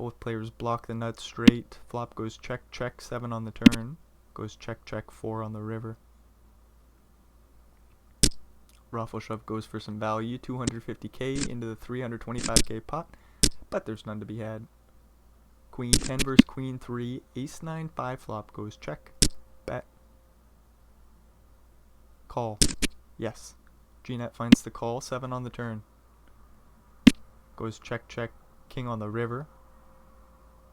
Both players block the nut straight. Flop goes check, check, 7 on the turn. Goes check, check, 4 on the river. Raffle shove goes for some value, 250k into the 325k pot, but there's none to be had. Queen 10 versus queen 3, ace 9, 5 flop goes check, bet, call, yes. G-net finds the call, 7 on the turn. Goes check, check, king on the river.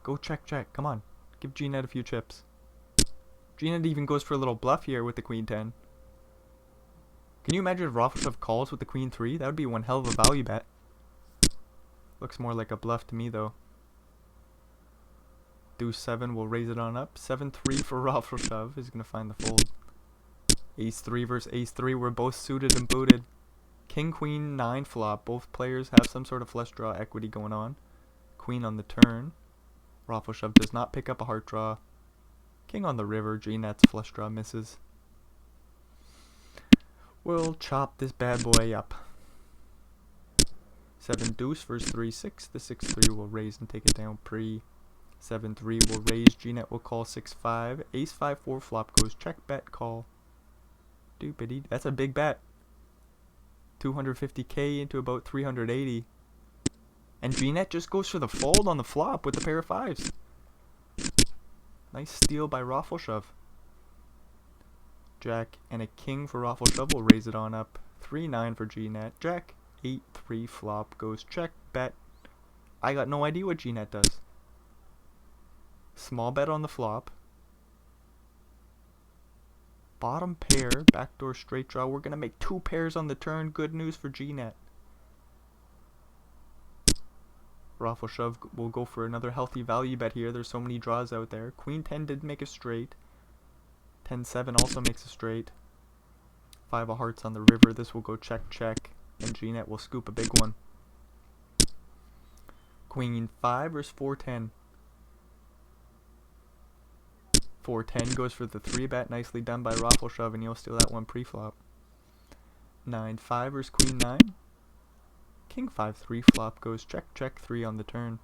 Go check, check, come on, give G-net a few chips. G-net even goes for a little bluff here with the queen 10. Can you imagine if Raffle shove calls with the queen 3? That would be one hell of a value bet. Looks more like a bluff to me though. Deuce 7 will raise it on up. 7-3 for Raffle shove. He's going to find the fold. Ace 3 versus ace 3. We're both suited and booted. King queen 9 flop. Both players have some sort of flush draw equity going on. Queen on the turn. Raffle shove does not pick up a heart draw. King on the river. G-net's flush draw misses. We'll chop this bad boy up. 7 deuce versus 3-6. The 6-3 will raise and take it down pre. 7-3 will raise. G-net will call 6-5. Ace 5-4 flop goes check, bet, call. Doopity. That's a big bet. 250k into about 380. And G-net just goes for the fold on the flop with the pair of fives. Nice steal by Raffle shove. Jack and a king for Raffle shove will raise it on up. 3-9 for G-net. Jack 8-3 flop goes check, bet. I got no idea what G-net does. Small bet on the flop. Bottom pair, backdoor straight draw. We're going to make 2 pairs on the turn. Good news for G-net. Raffle shove will go for another healthy value bet here. There's so many draws out there. Queen 10 did make a straight. 10-7 also makes a straight. 5 of hearts on the river. This will go check, check. And G-net will scoop a big one. Queen 5 versus 4-10. 4-10 goes for the 3-bet. Nicely done by Raffle shove, and you'll steal that one pre-flop. 9-5 versus queen 9. King 5-3 flop goes check, check, 3 on the turn.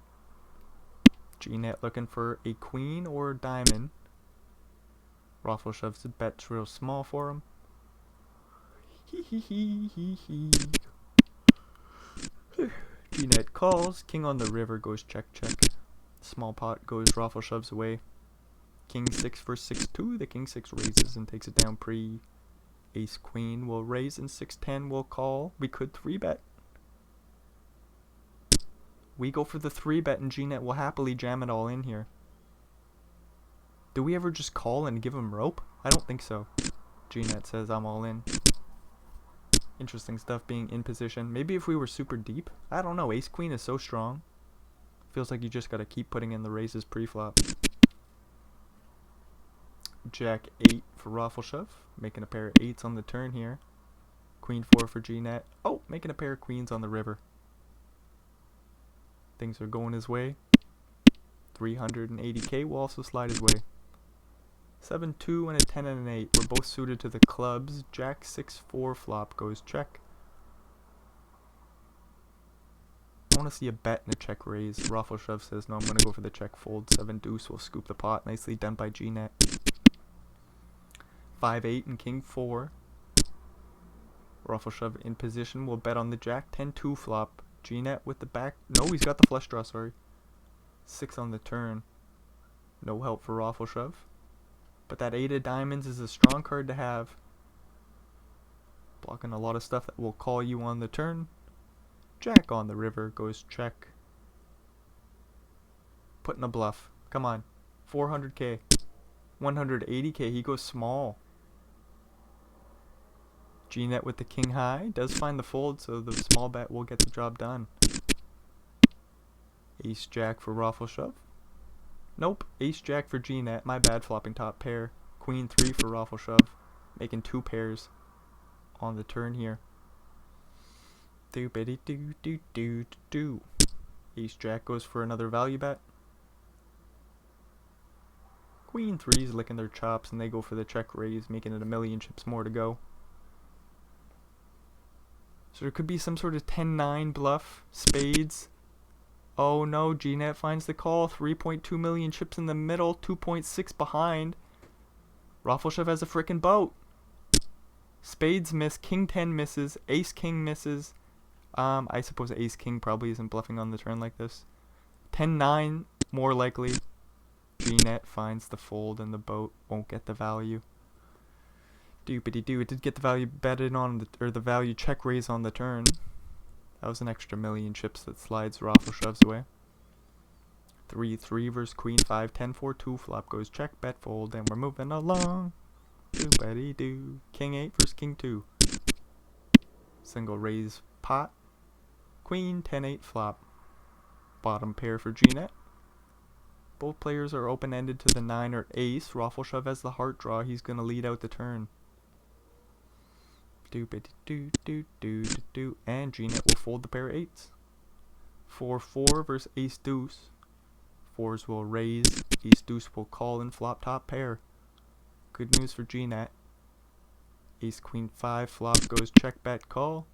G-net looking for a queen or a diamond. Raffle shoves the bet's real small for him. G-net calls. King on the river goes check, check. Small pot goes Raffle shoves away. King 6 versus 6-2. The king 6 raises and takes it down pre. Ace queen will raise and 6-10 will call. We could 3-bet. We go for the 3-bet and G-net will happily jam it all in here. Do we ever just call and give him rope? I don't think so. G-net says I'm all in. Interesting stuff being in position. Maybe if we were super deep? I don't know. Ace queen is so strong. Feels like you just gotta keep putting in the raises pre-flop. Jack 8 for Raffle shove. Making a pair of 8s on the turn here. Queen 4 for G-net. Oh, making a pair of queens on the river. Things are going his way. 380k will also slide his way. 7-2 and a 10 and an 8. We're both suited to the clubs. Jack 6-4 flop goes check. I want to see a bet and a check raise. Raffle shove says no, I'm going to go for the check fold. 7 deuce will scoop the pot. Nicely done by G-net. 5-8 and king 4. Raffle shove in position. We'll bet on the jack. 10-2 flop. G-net with the back. No, he's got the flush draw, sorry. 6 on the turn. No help for Raffle shove. But that 8 of diamonds is a strong card to have. Blocking a lot of stuff that will call you on the turn. Jack on the river goes check. Putting a bluff. Come on. 400k. 180k. He goes small. G-net with the king high. Does find the fold, so the small bet will get the job done. Ace jack for Raffle shove. Nope. Ace jack for G-net. My bad, flopping top pair. Queen 3 for Raffle shove. Making 2 pairs on the turn here. Doopity doo doo doo doo. Ace jack goes for another value bet. Queen 3's licking their chops and they go for the check raise, making it a million chips more to go. So there could be some sort of 10-9 bluff, spades. Oh no, GNet finds the call. 3.2 million chips in the middle, 2.6 behind. Raffleshev has a frickin' boat. Spades miss, king 10 misses, ace king misses. I suppose ace king probably isn't bluffing on the turn like this. 10-9, more likely. GNet finds the fold and the boat won't get the value. Doopity-doo, it did get the value betted on, or the value check raise on the turn. That was an extra million chips that slides Raffleshev's way. 3-3 versus queen 5, 10-4, 2 flop goes check, bet, fold, and we're moving along. Doopity-doo, king 8 versus king 2. Single raise pot. Queen 10-8 flop. Bottom pair for GNet. Both players are open-ended to the 9 or ace. Raffleshev has the heart draw. He's going to lead out the turn. Do-ba-doo-doo-doo-doo-doo. And GNet will fold the pair 8s. 4-4 versus ace deuce. 4s will raise. Ace deuce will call and flop top pair. Good news for GNet. Ace queen 5 flop goes check bet call.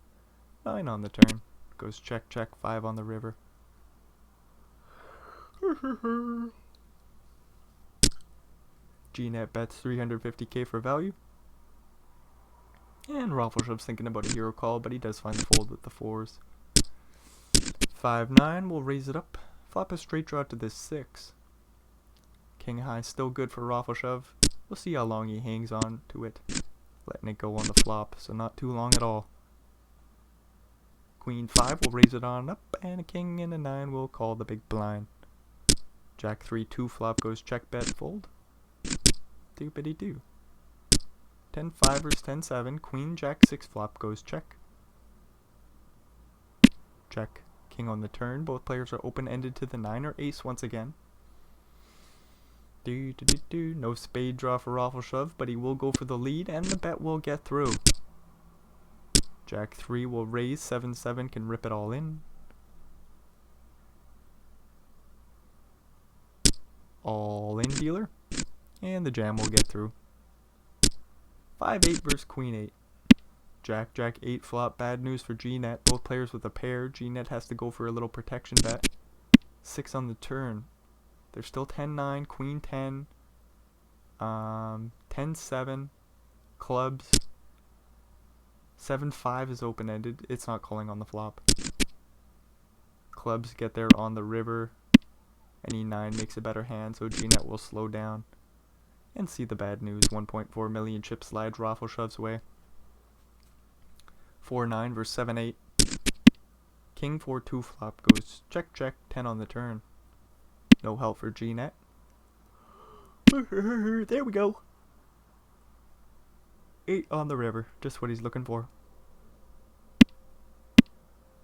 9 on the turn. Goes check check 5 on the river. GNet bets 350k for value. And Raffleshev's thinking about a hero call, but he does find the fold with the 4s. 5-9 will raise it up. Flop a straight draw to this 6. King high still good for Raffleshev. We'll see how long he hangs on to it. Letting it go on the flop, so not too long at all. Queen 5 will raise it on up, and a king and a 9 will call the big blind. Jack 3-2 flop goes check bet fold. Doopity-doo. 10-5 versus 10-7. Queen Jack 6 flop goes check. Check. King on the turn. Both players are open-ended to the 9 or ace once again. No spade draw for Raffleshev, but he will go for the lead, and the bet will get through. Jack 3 will raise. 7-7 can rip it all in. All in dealer. And the jam will get through. 5-8 versus queen 8. Jack, Jack 8 flop. Bad news for GNet. Both players with a pair. GNet has to go for a little protection bet. 6 on the turn. There's still 10-9, queen 10, 10-7, clubs. 7-5 is open-ended. It's not calling on the flop. Clubs get there on the river. Any 9 makes a better hand, so GNet will slow down. And see the bad news. 1.4 million chips slide Raffleshev's way. 4-9 versus 7-8. King 4-2 flop goes check check, 10 on the turn. No help for GNet. There we go. 8 on the river. Just what he's looking for.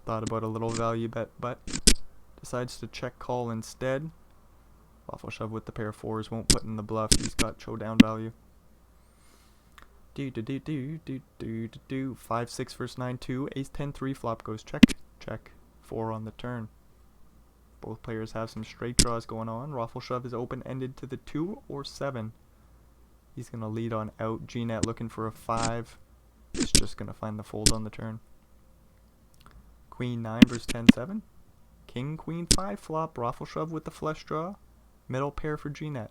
Thought about a little value bet, but decides to check call instead. Raffleshev with the pair of 4s won't put in the bluff. He's got showdown value. 5-6 versus 9-2. Ace 10-3 flop goes check check. 4 on the turn. Both players have some straight draws going on. Raffleshev is open-ended to the 2 or 7. He's going to lead on out. GNet looking for a 5. He's just going to find the fold on the turn. Queen 9 versus 10-7. King, queen 5 flop. Raffleshev with the flush draw. Middle pair for GNet.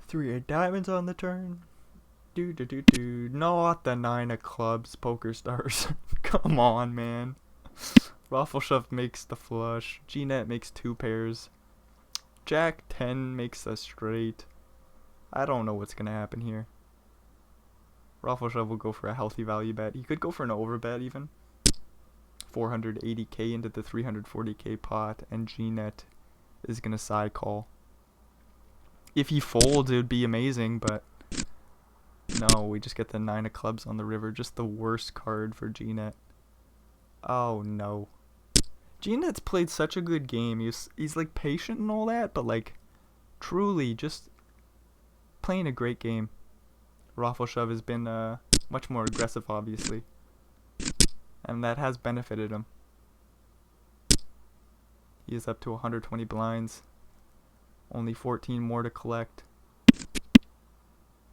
3 of diamonds on the turn. Not the 9 of clubs, poker stars. Come on, man. Raffleshev makes the flush. GNet makes 2 pairs. Jack 10 makes a straight. I don't know what's going to happen here. Raffleshev will go for a healthy value bet. He could go for an overbet even. 480k into the 340k pot, and GNet is going to side call. If he folds, it would be amazing, but no, we just get the 9 of clubs on the river. Just the worst card for GNet. Oh no. GNet's played such a good game. He's like patient and all that, but like truly just playing a great game. Raffleshev has been much more aggressive, obviously, and that has benefited him. He is up to 120 blinds. Only 14 more to collect.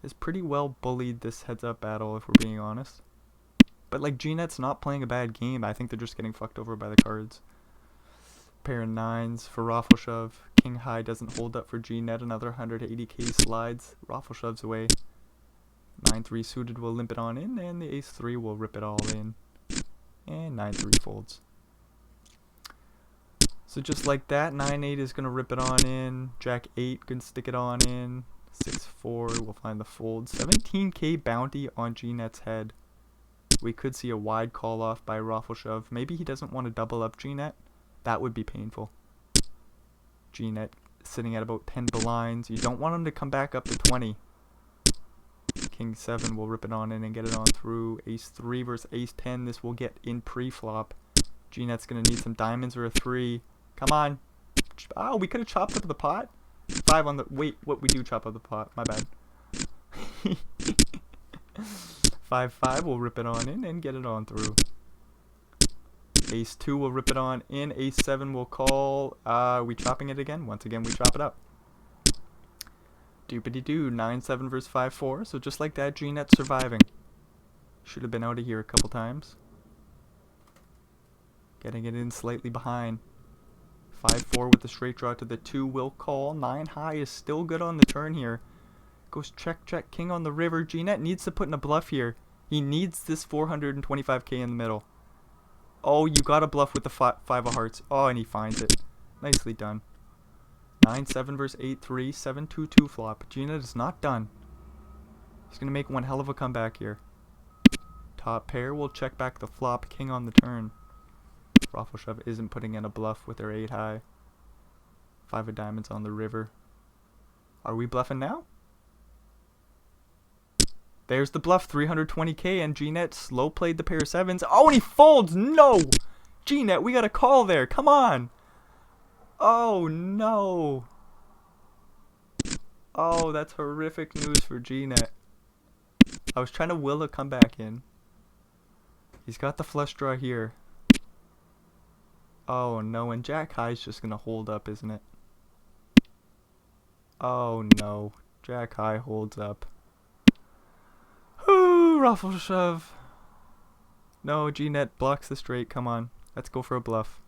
Has pretty well bullied this heads-up battle, if we're being honest. But like G-Net's not playing a bad game. I think they're just getting fucked over by the cards. Pair of nines for Raffle Shove. King high doesn't hold up for G-Net. Another 180k slides. Raffle Shoves away. 9-3 suited will limp it on in, and the ace-3 will rip it all in. And 9-3 folds. So just like that, 9-8 is going to rip it on in. Jack-8 can stick it on in. 6-4 will find the fold. 17k bounty on G-Net's head. We could see a wide call off by Raffle Shove. Maybe he doesn't want to double up G-Net. That would be painful. G-Net sitting at about 10 blinds. You don't want him to come back up to 20. King 7 will rip it on in and get it on through. Ace 3 versus Ace 10. This will get in pre-flop. G-Net's going to need some diamonds or a 3. Come on. Oh, we could have chopped up the pot. 5 on the... Wait, what? We do chop up the pot. My bad. 5-5 will rip it on in and get it on through. Ace 2 will rip it on in. Ace 7 will call. Are we chopping it again? Once again, we chop it up. Doopity-doo. 9-7 versus 5-4. So just like that, G-Net surviving. Should have been out of here a couple times. Getting it in slightly behind. 5-4 with the straight draw to the 2 will call. 9 high is still good on the turn here. Goes check, check, king on the river. G-Net needs to put in a bluff here. He needs this 425k in the middle. Oh, you got to bluff with the 5 of hearts. Oh, and he finds it. Nicely done. 9-7 versus 8-3. 7-2-2 flop. G-Net is not done. He's going to make one hell of a comeback here. Top pair will check back the flop. King on the turn. Raffle Shove isn't putting in a bluff with their 8 high. 5 of diamonds on the river. Are we bluffing now? There's the bluff, 320k, and G-Net slow played the pair of 7s. Oh, and he folds! No! G-Net, we got a call there. Come on! Oh, no. Oh, that's horrific news for G-Net. I was trying to will a comeback in. He's got the flush draw here. Oh, no, and Jack High's just going to hold up, isn't it? Oh, no. Jack High holds up. Ooh, Raffle Shove. No, G-Net blocks the straight. Come on. Let's go for a bluff.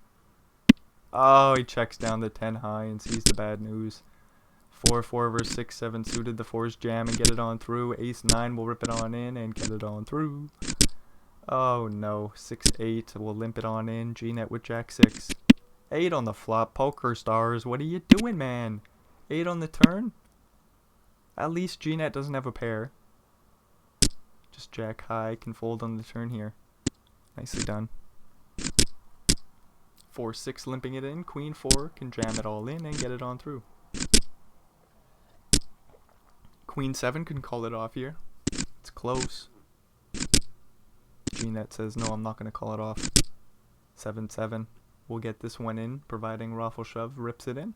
Oh, he checks down the 10 high and sees the bad news. 4-4 versus 6-7 suited. The 4s jam and get it on through. Ace 9 will rip it on in and get it on through. Oh, no. 6-8 will limp it on in. G-Net with Jack 6. 8 on the flop. Poker stars. What are you doing, man? 8 on the turn? At least G-Net doesn't have a pair. Just Jack High can fold on the turn here. Nicely done. 4-6 limping it in. Queen 4 can jam it all in and get it on through. Queen 7 can call it off here. It's close. G-Net says, no, I'm not going to call it off. 7-7. We'll get this one in, providing Raffle Shove rips it in.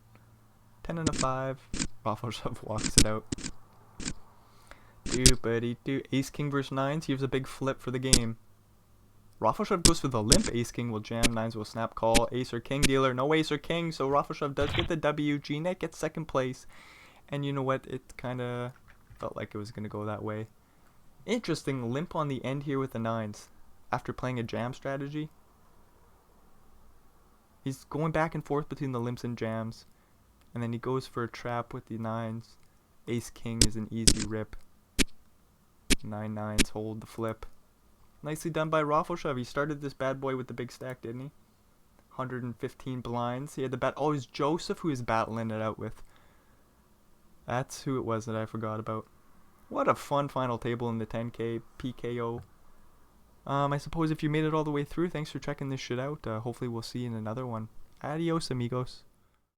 10 and a 5. Raffle Shove walks it out. Doopity-doo. Ace King versus 9s. Here's a big flip for the game. Raffle Shove goes for the limp. Ace King will jam. 9s will snap call. Ace or King dealer. No Ace or King. So Raffle Shove does get the W. G-Net gets second place. And you know what? It kind of felt like it was going to go that way. Interesting limp on the end here with the 9s. After playing a jam strategy. He's going back and forth between the limps and jams. And then he goes for a trap with the 9s. Ace King is an easy rip. 9-9s hold the flip. Nicely done by Raffle Shove. He started this bad boy with the big stack, didn't he? 115 blinds. He had the bat. Oh, it was Joseph who was battling it out with. That's who it was that I forgot about. What a fun final table in the 10K PKO. I suppose if you made it all the way through, thanks for checking this shit out. Hopefully we'll see you in another one. Adios, amigos.